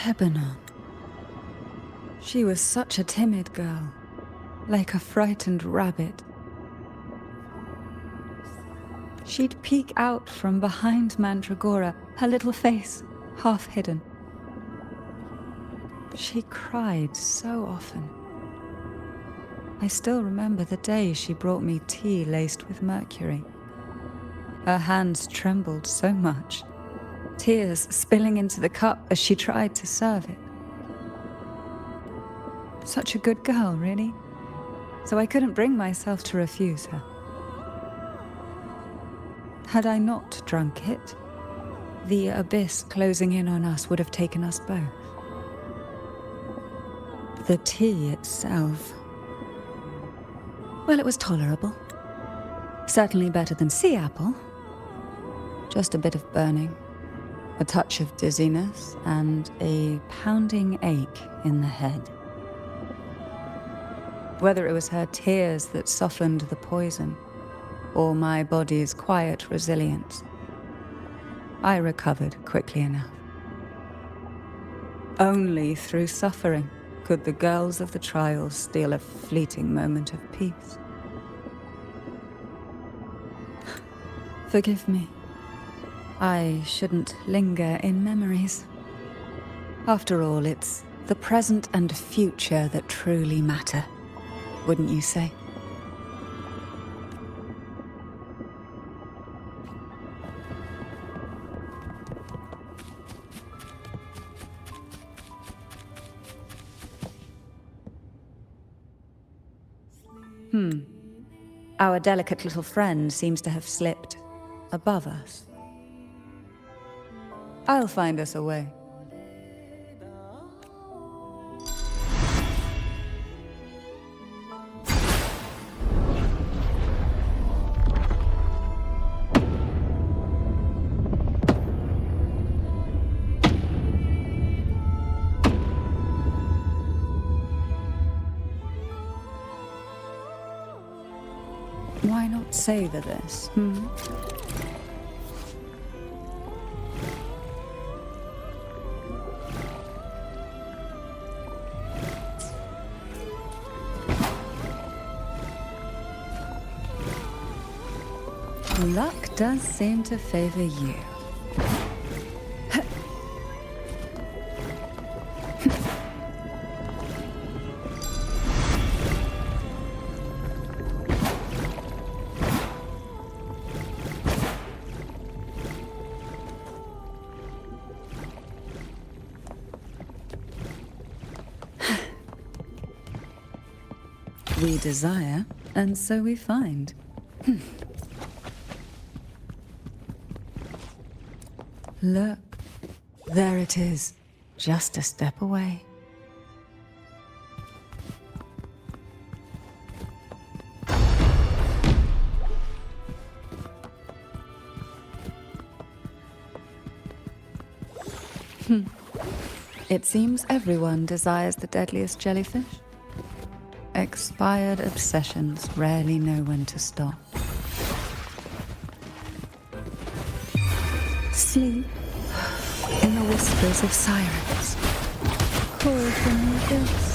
Lebanon. She was such a timid girl, like a frightened rabbit. She'd peek out from behind Mandragora, her little face half hidden. She cried so often. I still remember the day she brought me tea laced with mercury. Her hands trembled so much, tears spilling into the cup as she tried to serve it. Such a good girl, really. So I couldn't bring myself to refuse her. Had I not drunk it, the abyss closing in on us would have taken us both. The tea itself, well, it was tolerable. Certainly better than sea apple. Just a bit of burning, a touch of dizziness, and a pounding ache in the head. Whether it was her tears that softened the poison, or my body's quiet resilience, I recovered quickly enough. Only through suffering could the girls of the trials steal a fleeting moment of peace. Forgive me. I shouldn't linger in memories. After all, it's the present and future that truly matter, wouldn't you say? Our delicate little friend seems to have slipped above us. I'll find us a way. Why not savor this, Luck does seem to favor you. We desire, and so we find. Look, there it is, just a step away. It seems everyone desires the deadliest jellyfish. Expired obsessions rarely know when to stop. Sleep in the whispers of sirens. Call from the abyss.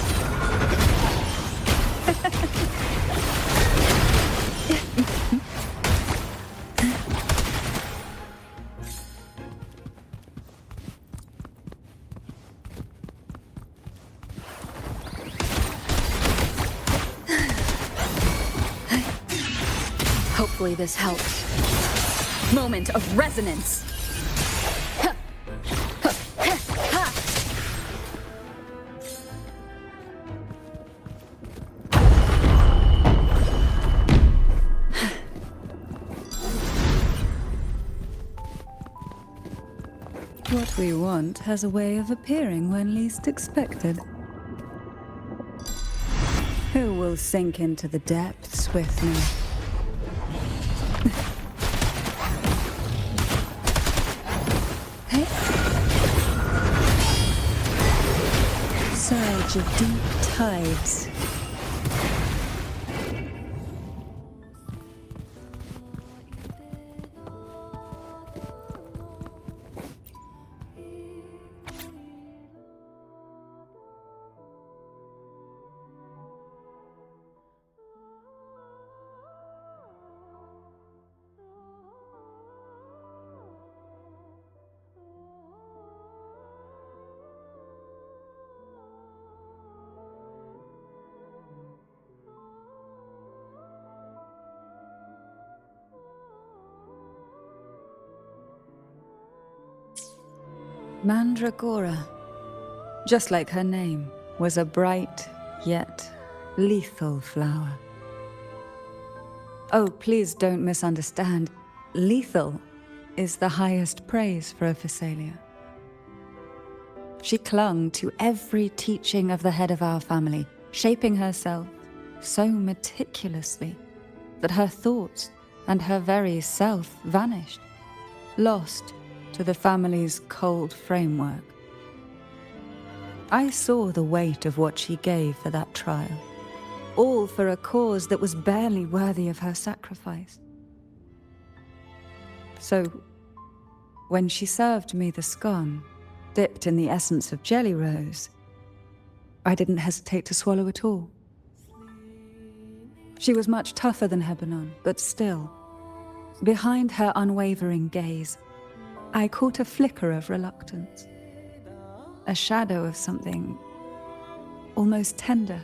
Hopefully this helps. Moment of resonance. What we want has a way of appearing when least expected. Who will sink into the depths with me? Hey. Surge of deep tides. Mandragora, just like her name, was a bright yet lethal flower. Oh, please don't misunderstand. Lethal is the highest praise for a Physalia. She clung to every teaching of the head of our family, shaping herself so meticulously that her thoughts and her very self vanished, lost to the family's cold framework. I saw the weight of what she gave for that trial, all for a cause that was barely worthy of her sacrifice. So, when she served me the scone, dipped in the essence of jelly rose, I didn't hesitate to swallow it all. She was much tougher than Hebanon, but still, behind her unwavering gaze, I caught a flicker of reluctance, a shadow of something almost tender.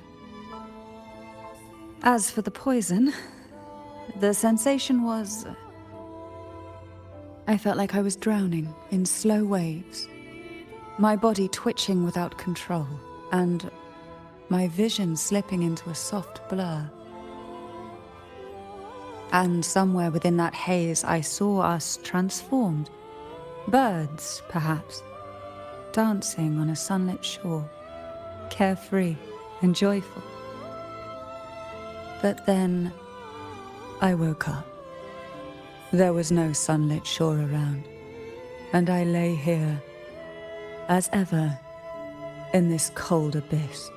As for the poison, the sensation was... I felt like I was drowning in slow waves, my body twitching without control, and my vision slipping into a soft blur. And somewhere within that haze, I saw us transformed. Birds, perhaps, dancing on a sunlit shore, carefree and joyful. But then I woke up. There was no sunlit shore around, and I lay here, as ever, in this cold abyss.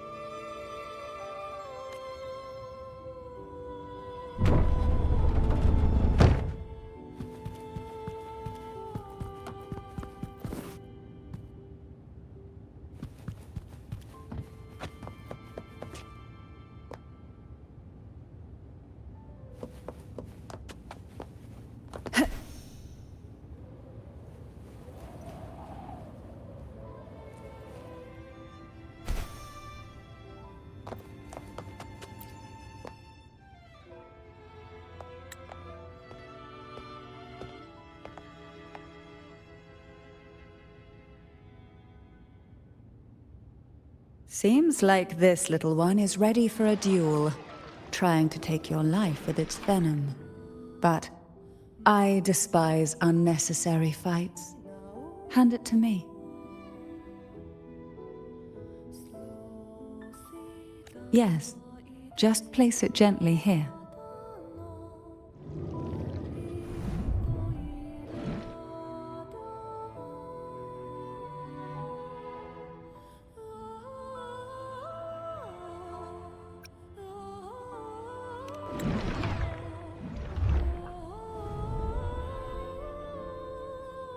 Seems like this little one is ready for a duel, trying to take your life with its venom. But I despise unnecessary fights. Hand it to me. Yes, just place it gently here.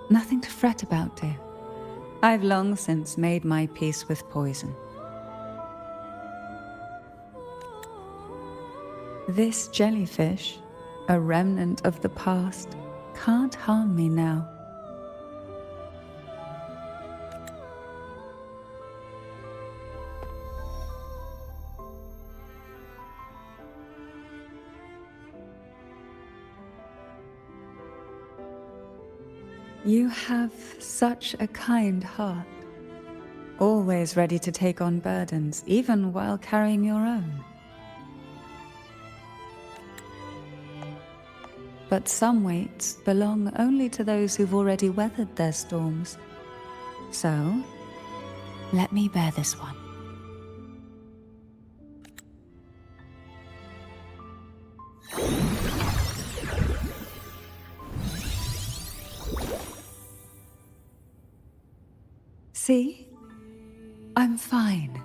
Nothing to fret about, dear. I've long since made my peace with poison. This jellyfish, a remnant of the past, can't harm me now. You have such a kind heart. Always ready to take on burdens, even while carrying your own. But some weights belong only to those who've already weathered their storms. So, let me bear this one. See? I'm fine.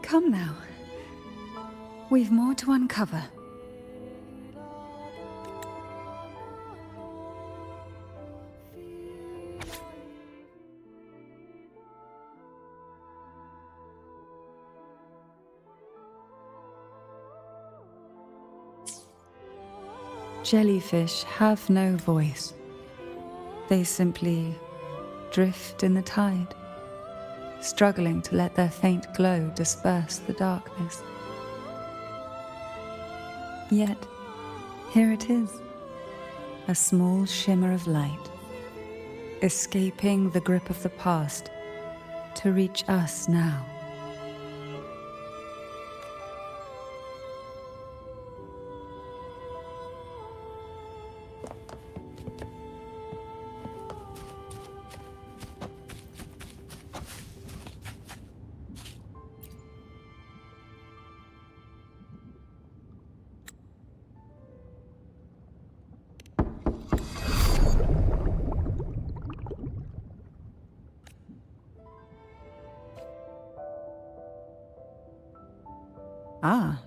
Come now. We've more to uncover. Jellyfish have no voice. They simply drift in the tide, struggling to let their faint glow disperse the darkness. Yet, here it is, a small shimmer of light, escaping the grip of the past to reach us now.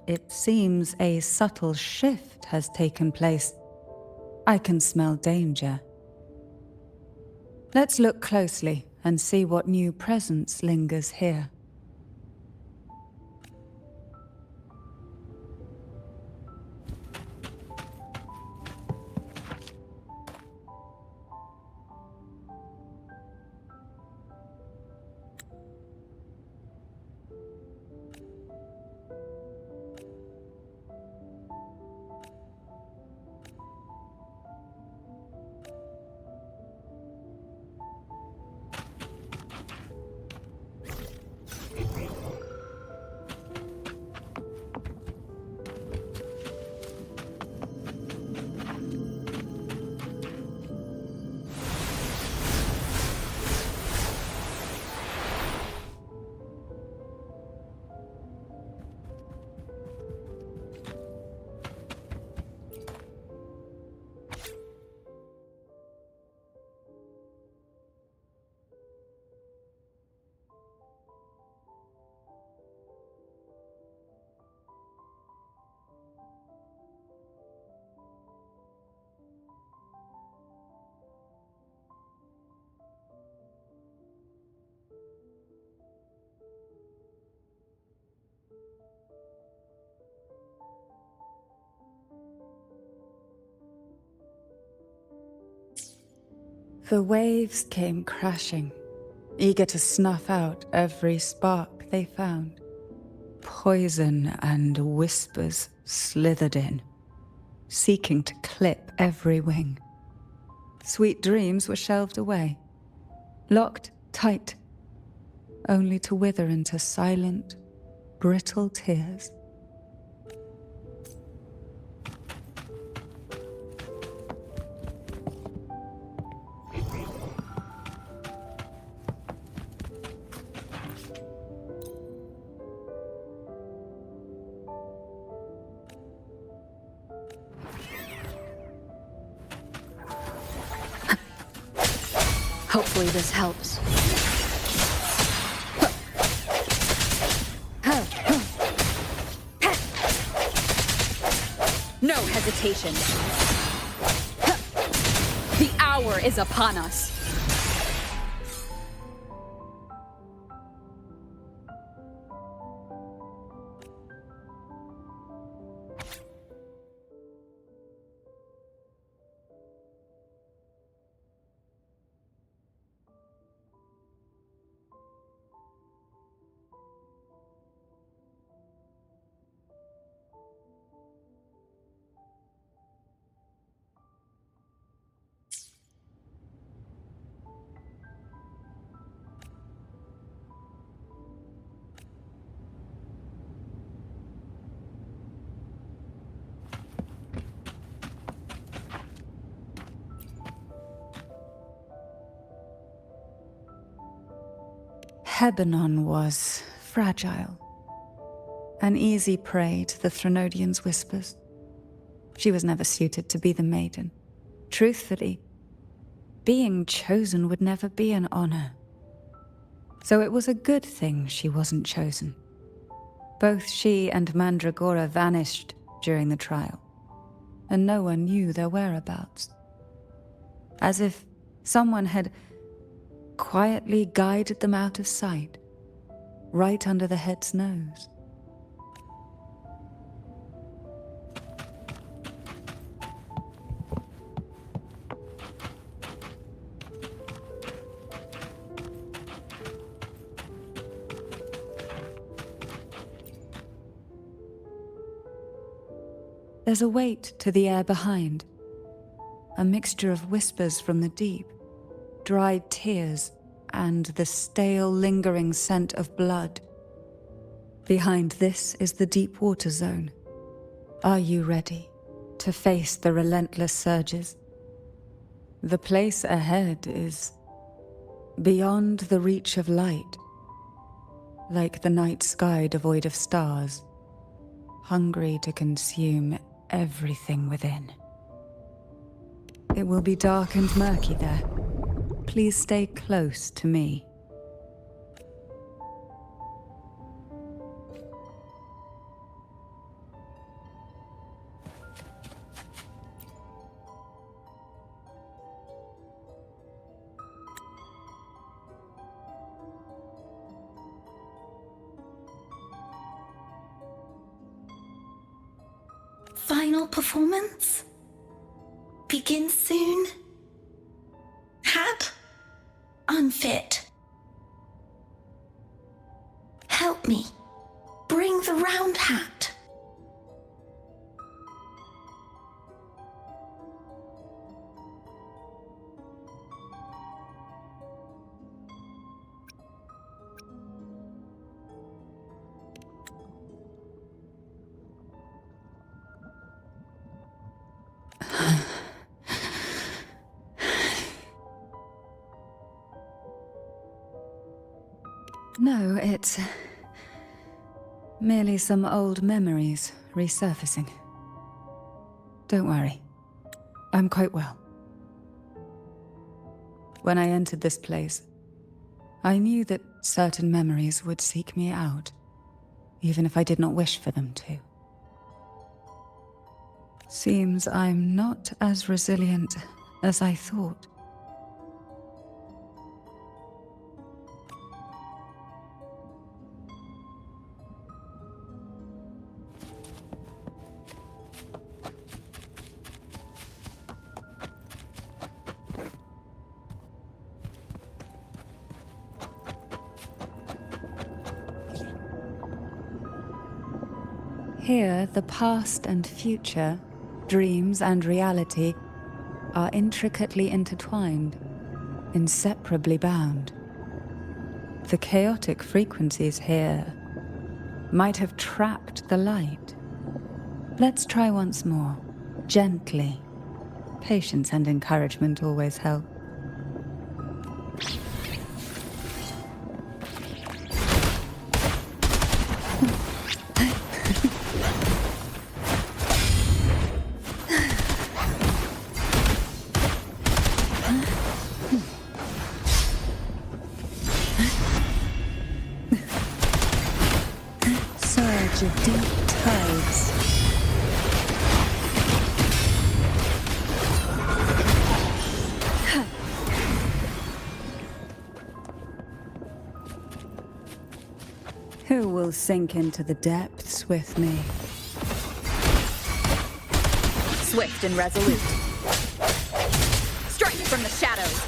It seems a subtle shift has taken place. I can smell danger. Let's look closely and see what new presence lingers here. The waves came crashing, eager to snuff out every spark they found. Poison and whispers slithered in, seeking to clip every wing. Sweet dreams were shelved away, locked tight, only to wither into silent, brittle tears. Hopefully this helps. No hesitation. The hour is upon us. Hebanon was fragile, an easy prey to the Threnodians' whispers. She was never suited to be the maiden. Truthfully, being chosen would never be an honor. So it was a good thing she wasn't chosen. Both she and Mandragora vanished during the trial, and no one knew their whereabouts. As if someone had quietly guided them out of sight, right under the head's nose. There's a weight to the air behind, a mixture of whispers from the deep, dried tears, and the stale, lingering scent of blood. Behind this is the deep water zone. Are you ready to face the relentless surges? The place ahead is beyond the reach of light, like the night sky devoid of stars, hungry to consume everything within. It will be dark and murky there. Please stay close to me. Final performance? Begin soon? Hat? Unfit. Help me. Bring the round hat. No, it's merely some old memories resurfacing. Don't worry, I'm quite well. When I entered this place, I knew that certain memories would seek me out, even if I did not wish for them to. Seems I'm not as resilient as I thought. Here, the past and future, dreams and reality, are intricately intertwined, inseparably bound. The chaotic frequencies here might have trapped the light. Let's try once more, gently. Patience and encouragement always help. Of deep tides. Who will sink into the depths with me? Swift and resolute. Strike from the shadows.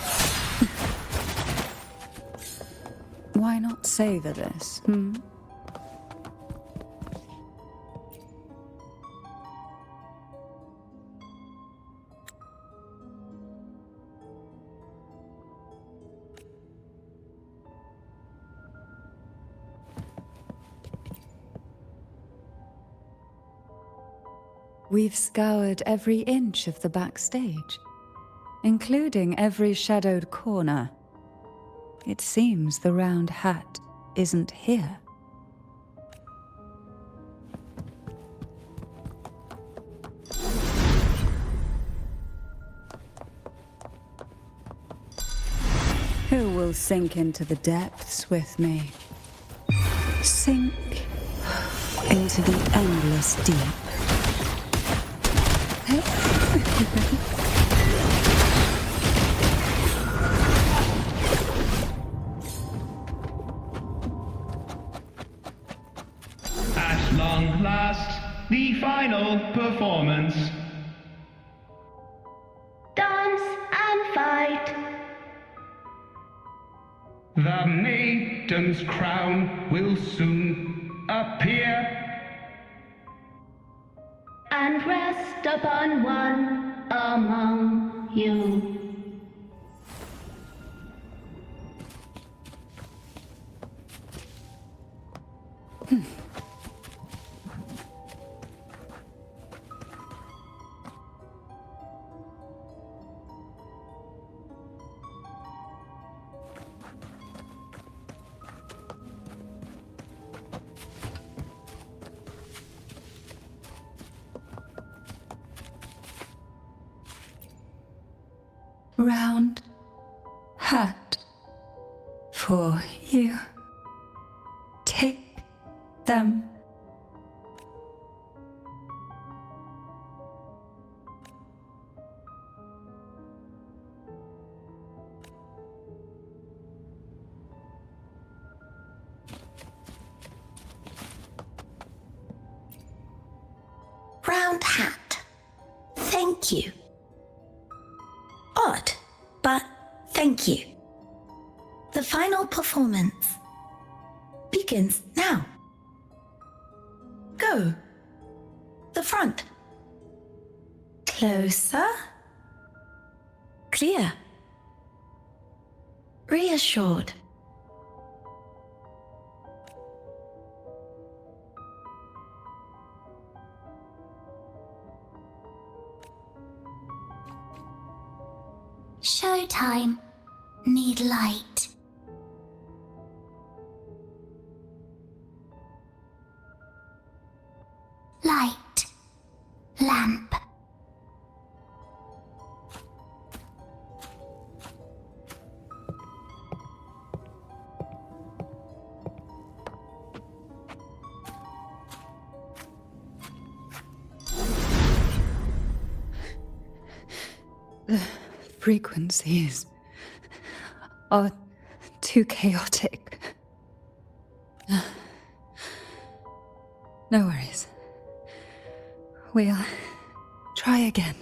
Why not savor this, We've scoured every inch of the backstage, including every shadowed corner. It seems the round hat isn't here. Who will sink into the depths with me? Sink into the endless deep. At long last, the final performance. Dance and fight. The maiden's crown will soon appear. And rest upon one among you. Round hat for you. Take them. Round hat. Thank you. Odd, but thank you. The final performance begins now. Go. The front. Closer. Clear. Reassured. Showtime. Need light. Light. Lamp. Frequencies are too chaotic. No worries. We'll try again.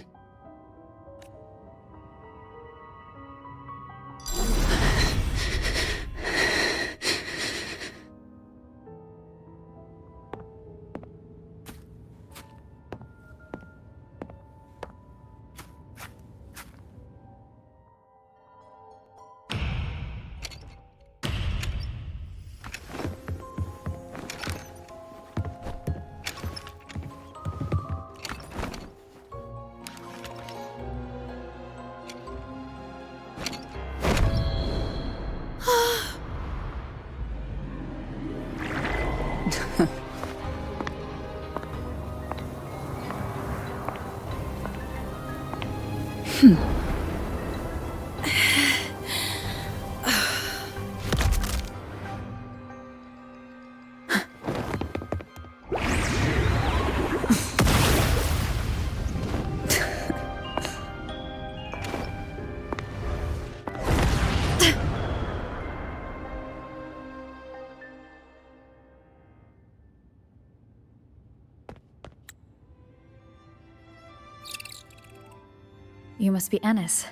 You must be Ennis.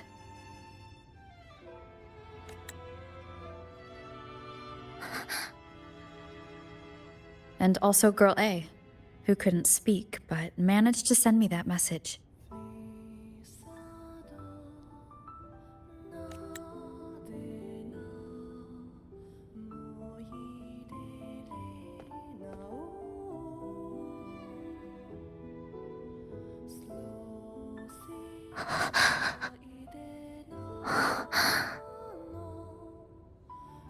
And also Girl A, who couldn't speak, but managed to send me that message.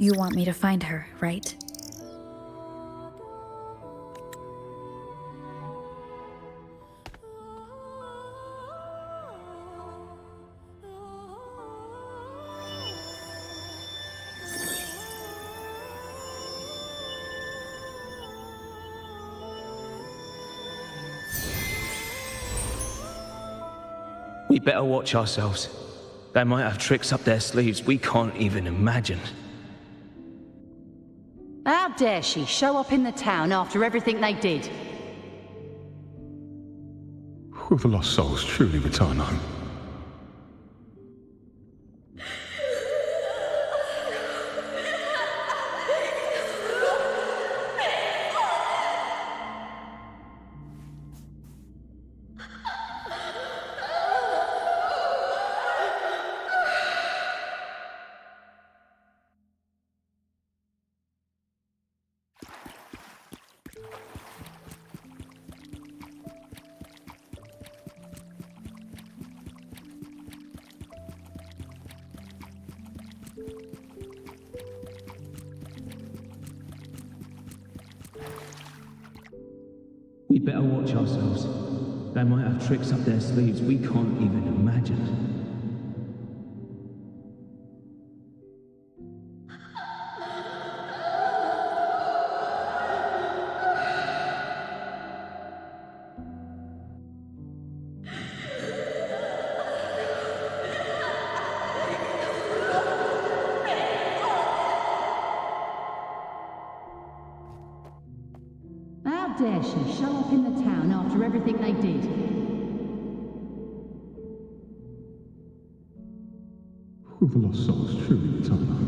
You want me to find her, right? We better watch ourselves. They might have tricks up their sleeves we can't even imagine. How dare she show up in the town after everything they did? Will the lost souls truly return home? We better watch ourselves. They might have tricks up their sleeves we can't even imagine. How dare she show up in the town after everything they did? Will the lost souls truly return home?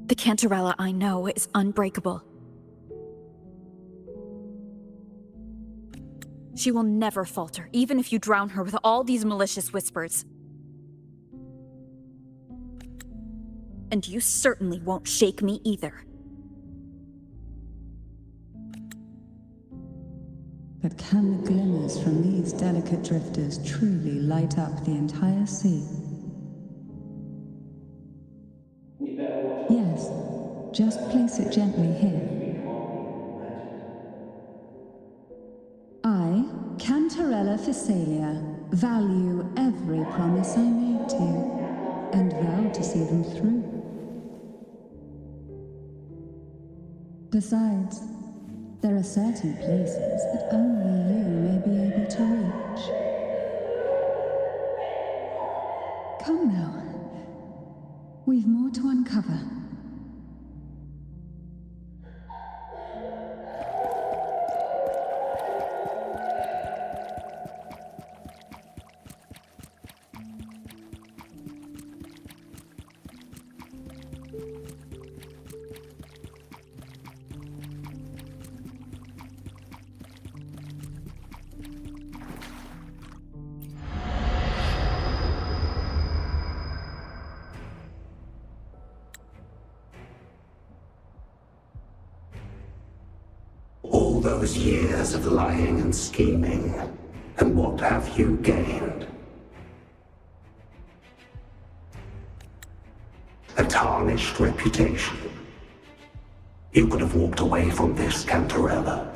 The Cantarella I know is unbreakable. She will never falter, even if you drown her with all these malicious whispers. And you certainly won't shake me either. But can the glimmers from these delicate drifters truly light up the entire sea? Yes, just place it gently here. I, Cantarella Physalia, value every promise I made to you, and vow to see them through. Besides, there are certain places that only you may be able to reach. Come now. We've more to uncover. All those years of lying and scheming, and what have you gained? A tarnished reputation. You could have walked away from this, Cantarella.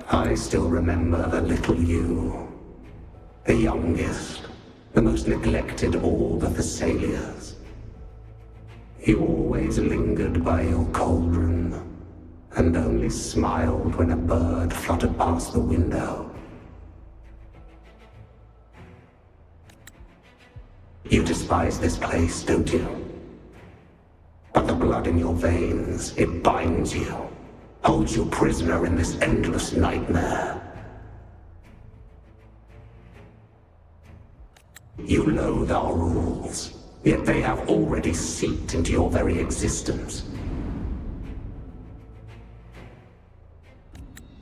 I still remember the little you, the youngest, the most neglected of all the Thessalias. You always lingered by your cauldron, and only smiled when a bird fluttered past the window. You despise this place, don't you? But the blood in your veins, it binds you, holds you prisoner in this endless nightmare. You loathe our rules, yet they have already seeped into your very existence.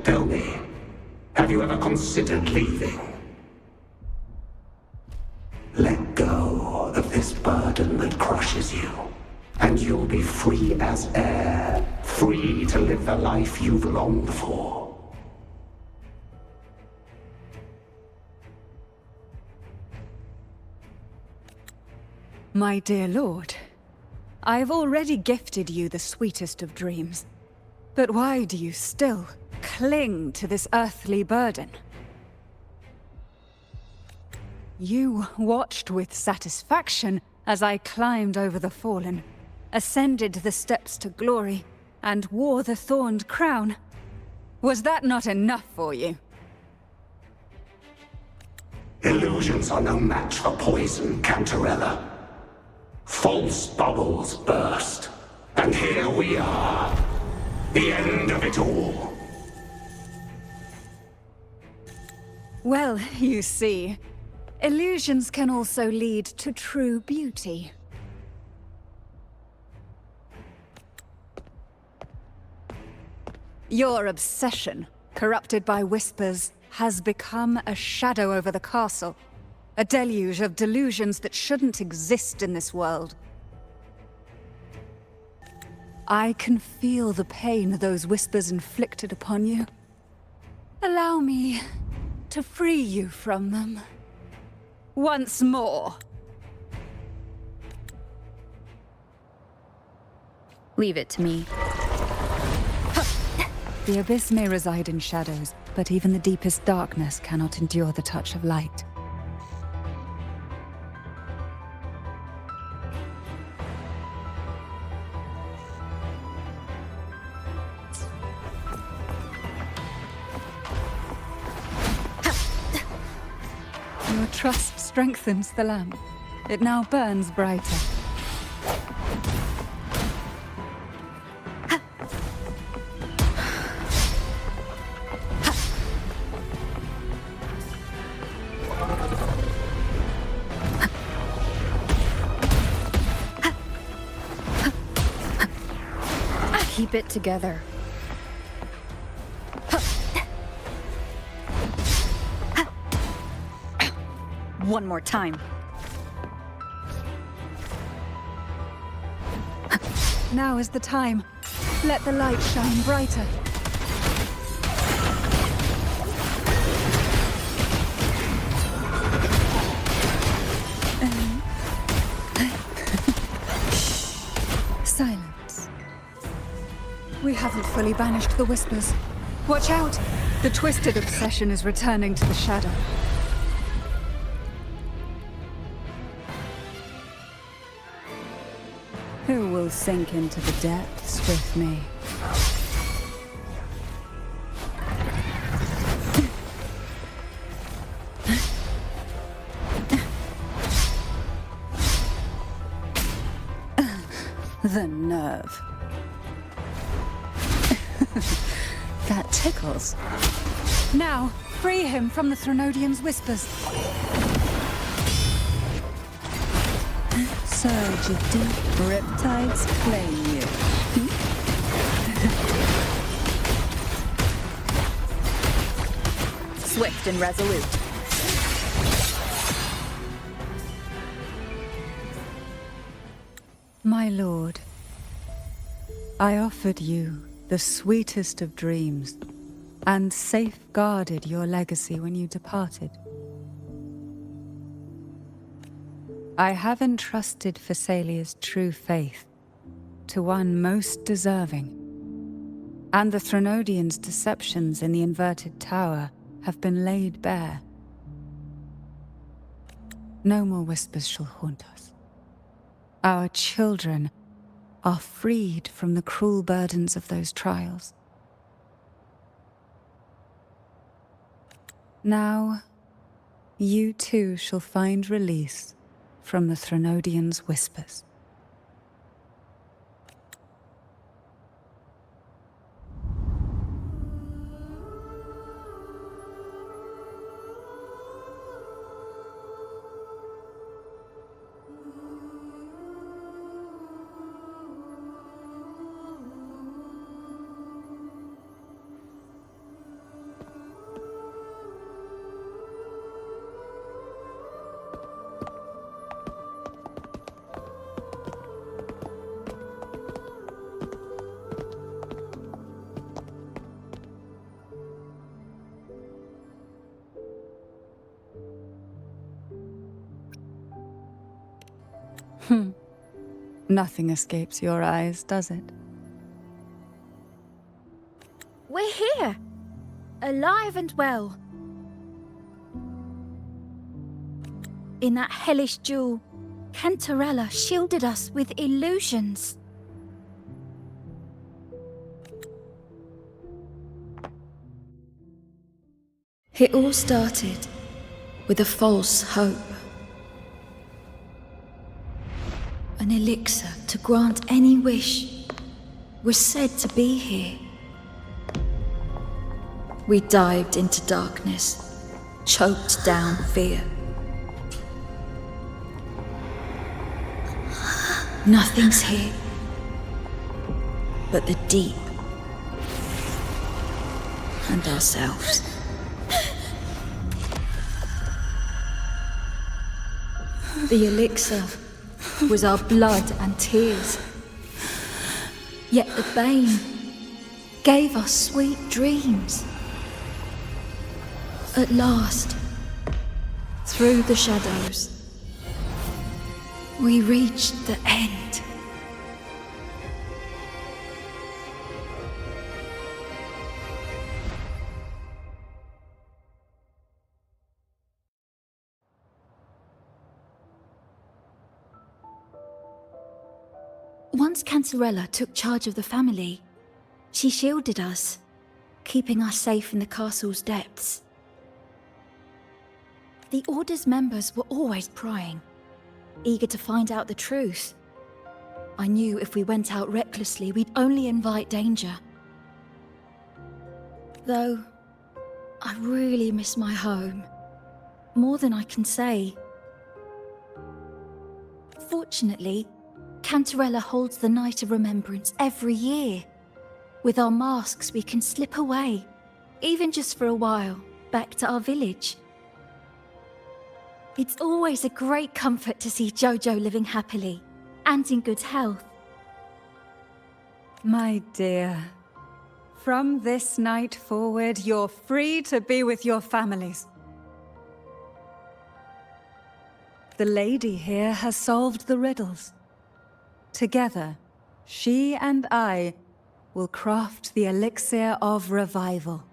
Tell me, have you ever considered leaving? Let go of this burden that crushes you, and you'll be free as air, free to live the life you've longed for. My dear lord, I have already gifted you the sweetest of dreams. But why do you still cling to this earthly burden? You watched with satisfaction as I climbed over the fallen, ascended the steps to glory, and wore the thorned crown. Was that not enough for you? Illusions are no match for poison, Cantarella. False bubbles burst, and here we are. The end of it all. Well, you see, illusions can also lead to true beauty. Your obsession, corrupted by whispers, has become a shadow over the castle. A deluge of delusions that shouldn't exist in this world. I can feel the pain those whispers inflicted upon you. Allow me to free you from them. Once more. Leave it to me. The abyss may reside in shadows, but even the deepest darkness cannot endure the touch of light. Your trust strengthens the lamp. It now burns brighter. Keep it together. One more time. Now is the time. Let the light shine brighter. Silence. We haven't fully banished the whispers. Watch out! The twisted obsession is returning to the shadow. Who will sink into the depths with me? The nerve. That tickles. Now, free him from the Threnodian's whispers. Surge of deep riptides claim you. Swift and resolute. My lord, I offered you the sweetest of dreams and safeguarded your legacy when you departed. I have entrusted Phassalia's true faith to one most deserving, and the Threnodians' deceptions in the inverted tower have been laid bare. No more whispers shall haunt us. Our children are freed from the cruel burdens of those trials. Now, you too shall find release from the Threnodians' whispers. Nothing escapes your eyes, does it? We're here, alive and well. In that hellish duel, Cantarella shielded us with illusions. It all started with a false hope. An elixir to grant any wish was said to be here. We dived into darkness, choked down fear. Nothing's here but the deep and ourselves. The elixir was our blood and tears. Yet the bane gave us sweet dreams. At last, through the shadows, we reached the end. Once Cantarella took charge of the family, she shielded us, keeping us safe in the castle's depths. The Order's members were always prying, eager to find out the truth. I knew if we went out recklessly, we'd only invite danger. Though, I really miss my home, more than I can say. Fortunately, Cantarella holds the Night of Remembrance every year. With our masks, we can slip away, even just for a while, back to our village. It's always a great comfort to see Jojo living happily and in good health. My dear, from this night forward, you're free to be with your families. The lady here has solved the riddles. Together, she and I will craft the elixir of revival.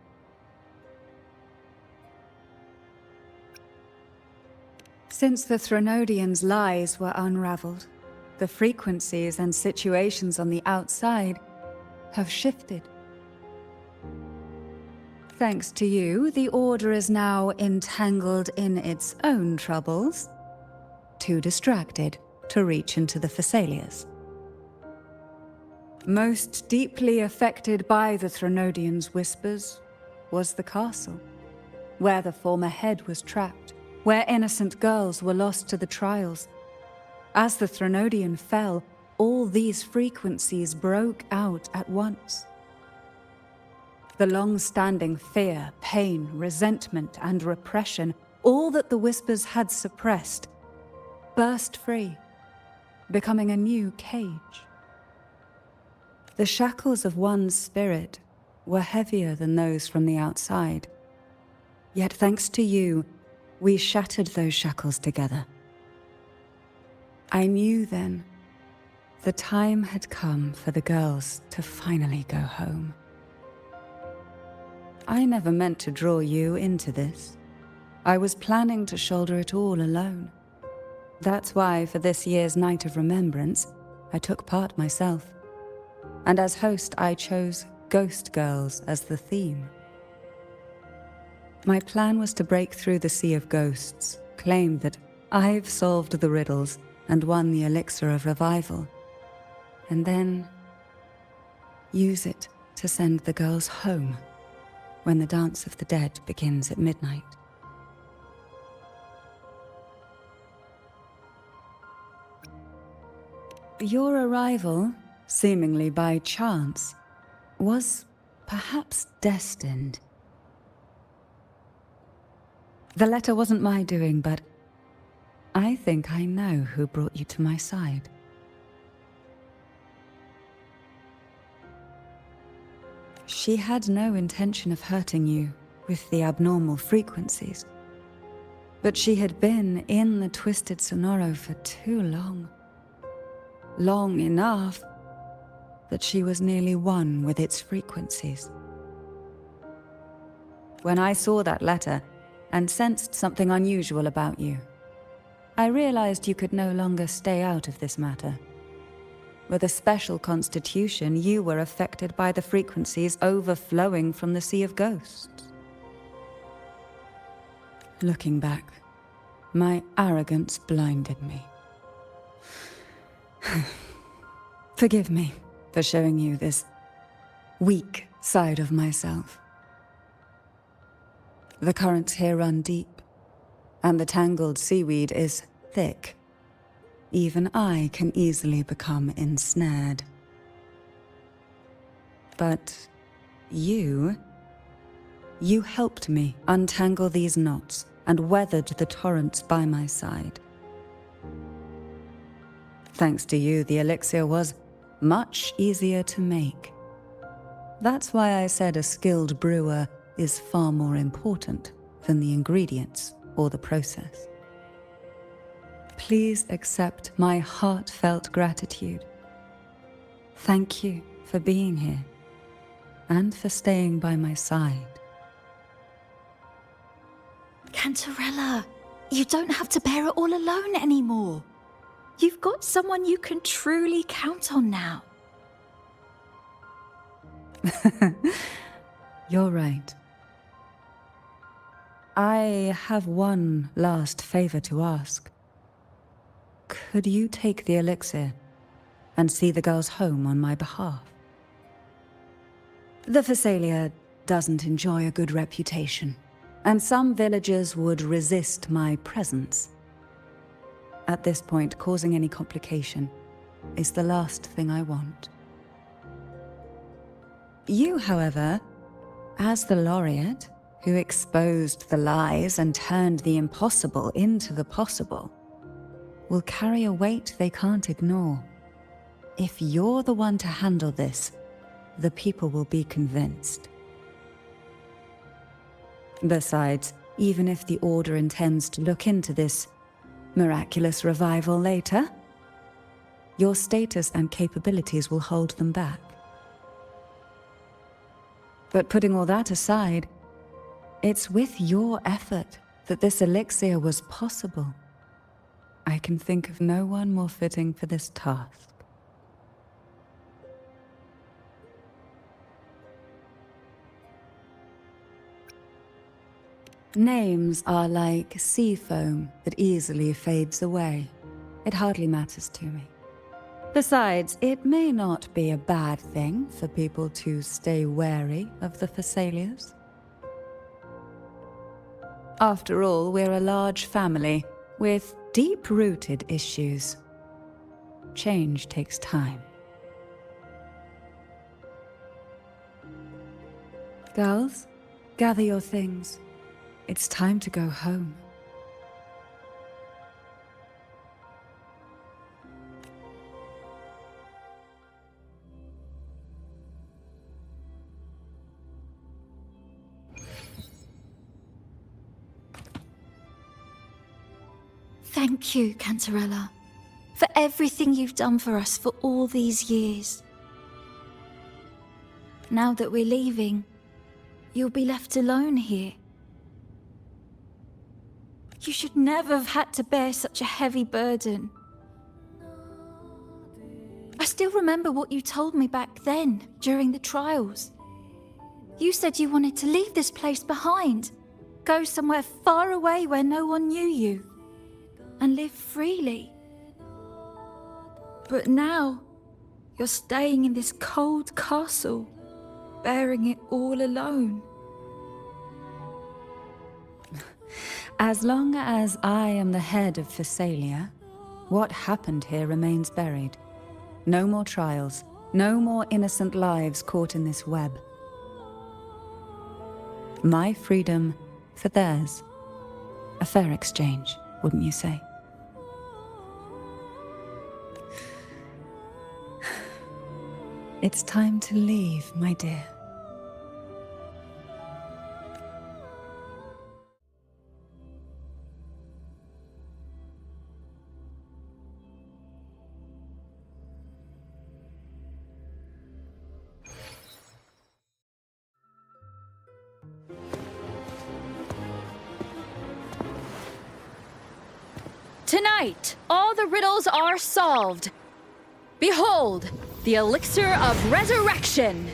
Since the Threnodians' lies were unraveled, the frequencies and situations on the outside have shifted. Thanks to you, the Order is now entangled in its own troubles, too distracted to reach into the Thessalias. Most deeply affected by the Threnodians' whispers was the castle, where the former head was trapped, where innocent girls were lost to the trials. As the Threnodian fell, all these frequencies broke out at once. The long-standing fear, pain, resentment, and repression, all that the whispers had suppressed, burst free, becoming a new cage. The shackles of one's spirit were heavier than those from the outside. Yet thanks to you, we shattered those shackles together. I knew then the time had come for the girls to finally go home. I never meant to draw you into this. I was planning to shoulder it all alone. That's why for this year's Night of Remembrance, I took part myself. And as host, I chose Ghost Girls as the theme. My plan was to break through the sea of ghosts, claim that I've solved the riddles and won the elixir of revival, and then use it to send the girls home when the Dance of the Dead begins at midnight. Your arrival, seemingly by chance, was perhaps destined. The letter wasn't my doing, but I think I know who brought you to my side. She had no intention of hurting you with the abnormal frequencies, but she had been in the Twisted Sonoro for too long. long enough that she was nearly one with its frequencies. When I saw that letter and sensed something unusual about you, I realized you could no longer stay out of this matter. With a special constitution, you were affected by the frequencies overflowing from the Sea of Ghosts. Looking back, my arrogance blinded me. Forgive me for showing you this weak side of myself. The currents here run deep, and the tangled seaweed is thick. Even I can easily become ensnared. But you helped me untangle these knots and weathered the torrents by my side. Thanks to you, the elixir was much easier to make. That's why I said a skilled brewer is far more important than the ingredients or the process. Please accept my heartfelt gratitude. Thank you for being here and for staying by my side. Cantarella, you don't have to bear it all alone anymore. You've got someone you can truly count on now. You're right. I have one last favor to ask. Could you take the elixir and see the girls home on my behalf? The Phasalia doesn't enjoy a good reputation, and some villagers would resist my presence. At this point, causing any complication is the last thing I want. You, however, as the laureate who exposed the lies and turned the impossible into the possible, will carry a weight they can't ignore. If you're the one to handle this, the people will be convinced. Besides, even if the Order intends to look into this miraculous revival later, your status and capabilities will hold them back. But putting all that aside, it's with your effort that this elixir was possible. I can think of no one more fitting for this task. Names are like sea foam that easily fades away. It hardly matters to me. Besides, it may not be a bad thing for people to stay wary of the Phasalias. After all, we're a large family with deep-rooted issues. Change takes time. Girls, gather your things. It's time to go home. Thank you, Cantarella, for everything you've done for us for all these years. Now that we're leaving, you'll be left alone here. You should never have had to bear such a heavy burden. I still remember what you told me back then, during the trials. You said you wanted to leave this place behind, go somewhere far away where no one knew you, and live freely. But now, you're staying in this cold castle, bearing it all alone. As long as I am the head of Phasalia, what happened here remains buried. No more trials, no more innocent lives caught in this web. My freedom for theirs. A fair exchange, wouldn't you say? It's time to leave, my dear. Tonight, all the riddles are solved. Behold, the elixir of resurrection.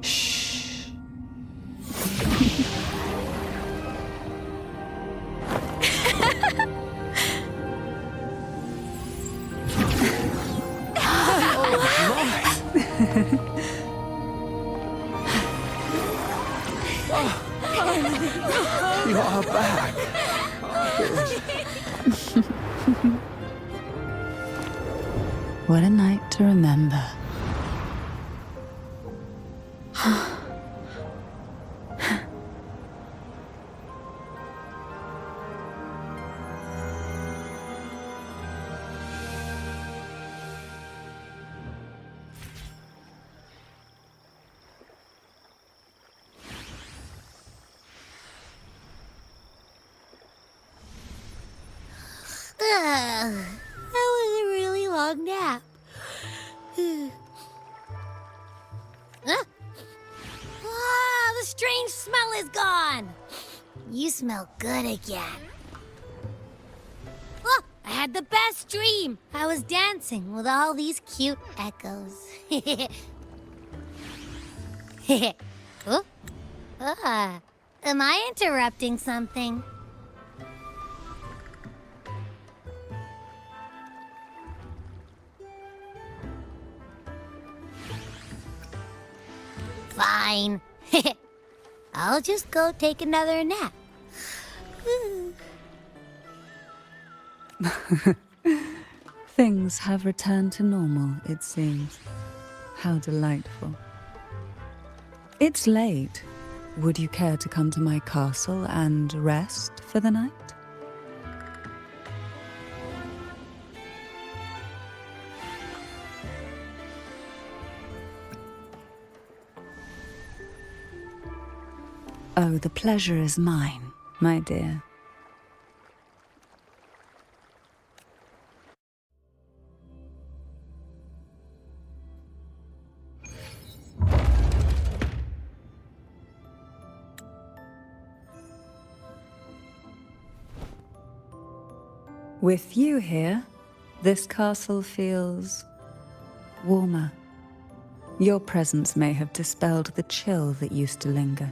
Shh. You are back. What a night to remember. That was a really long nap. The strange smell is gone. You smell good again. Oh, I had the best dream. I was dancing with all these cute echoes. Oh? Am I interrupting something? Fine. I'll just go take another nap. Things have returned to normal, it seems. How delightful. It's late. Would you care to come to my castle and rest for the night? Oh, the pleasure is mine, my dear. With you here, this castle feels warmer. Your presence may have dispelled the chill that used to linger.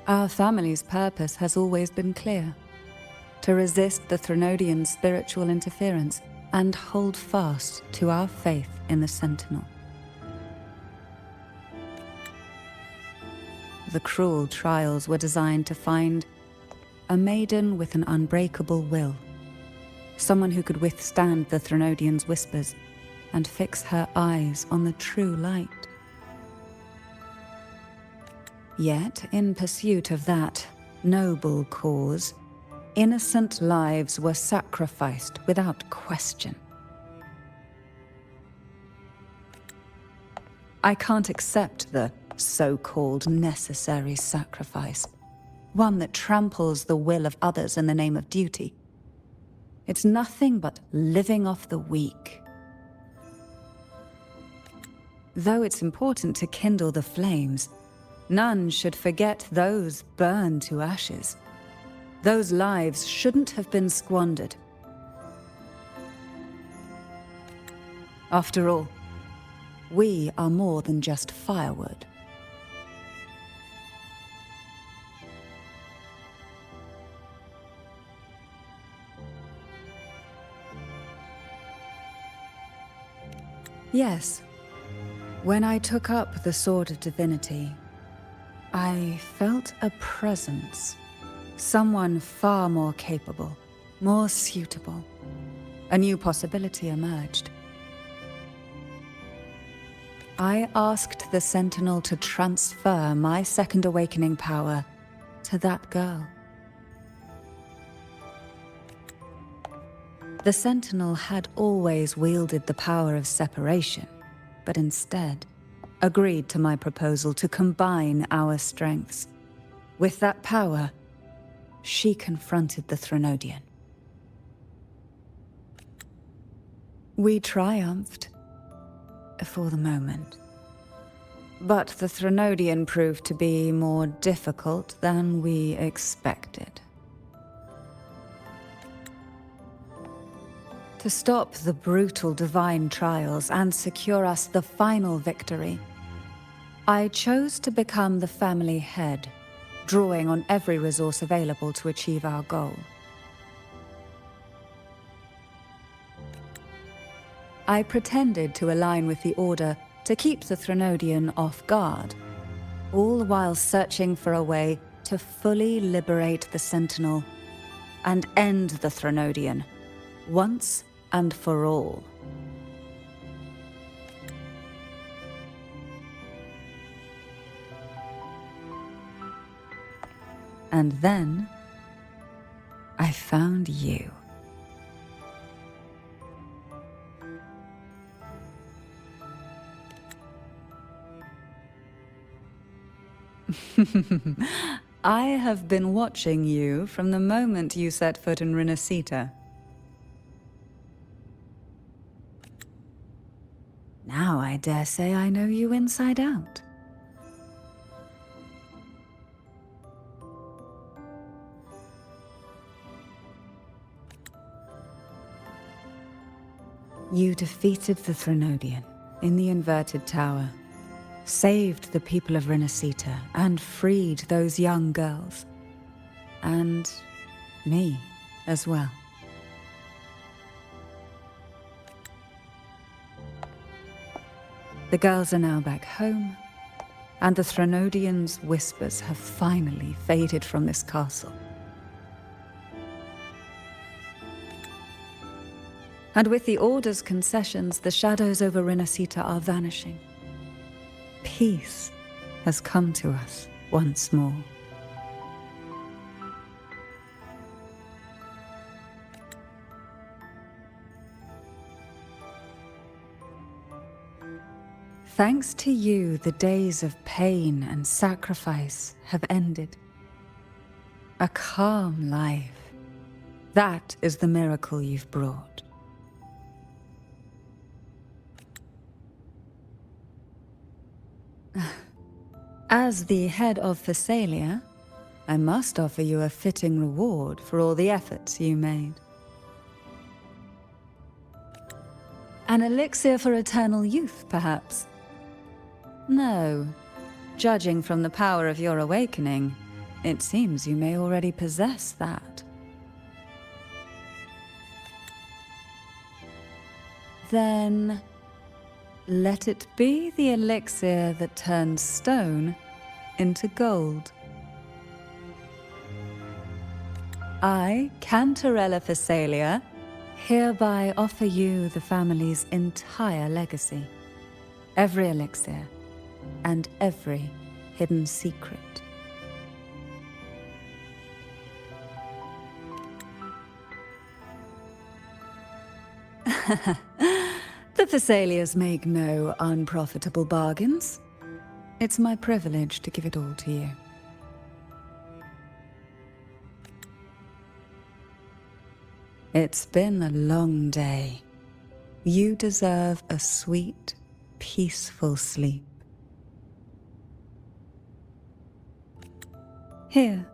Our family's purpose has always been clear: to resist the Threnodian spiritual interference and hold fast to our faith in the Sentinel. The cruel trials were designed to find a maiden with an unbreakable will, someone who could withstand the Threnodian's whispers and fix her eyes on the true light. Yet, in pursuit of that noble cause, innocent lives were sacrificed without question. I can't accept the so-called necessary sacrifice, one that tramples the will of others in the name of duty. It's nothing but living off the weak. Though it's important to kindle the flames, none should forget those burned to ashes. Those lives shouldn't have been squandered. After all, we are more than just firewood. Yes, when I took up the Sword of Divinity, I felt a presence. Someone far more capable, more suitable. A new possibility emerged. I asked the Sentinel to transfer my second awakening power to that girl. The Sentinel had always wielded the power of separation, but instead agreed to my proposal to combine our strengths. With that power, she confronted the Threnodian. We triumphed, for the moment. But the Threnodian proved to be more difficult than we expected. To stop the brutal divine trials and secure us the final victory, I chose to become the family head, drawing on every resource available to achieve our goal. I pretended to align with the Order to keep the Threnodian off guard, all while searching for a way to fully liberate the Sentinel and end the Threnodian, once and for all. And then, I found you. I have been watching you from the moment you set foot in Renacita. Now I dare say I know you inside out. You defeated the Threnodian in the Inverted Tower, saved the people of Renacita, and freed those young girls. And me as well. The girls are now back home, and the Threnodian's whispers have finally faded from this castle. And with the Order's concessions, the shadows over Renacita are vanishing. Peace has come to us once more. Thanks to you, the days of pain and sacrifice have ended. A calm life. That is the miracle you've brought. As the head of Thessalia, I must offer you a fitting reward for all the efforts you made. An elixir for eternal youth, perhaps? No. Judging from the power of your awakening, it seems you may already possess that. Then, let it be the elixir that turns stone into gold. I, Cantarella Thessalia, hereby offer you the family's entire legacy. Every elixir, and every hidden secret. The Thessalias make no unprofitable bargains. It's my privilege to give it all to you. It's been a long day. You deserve a sweet, peaceful sleep. Here,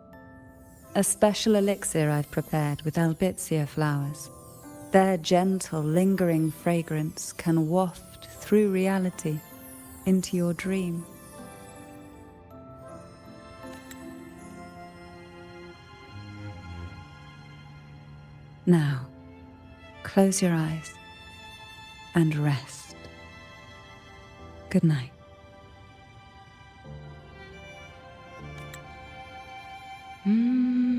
a special elixir I've prepared with albizia flowers. Their gentle, lingering fragrance can waft through reality into your dream. Now, close your eyes and rest. Good night. Mm-hmm.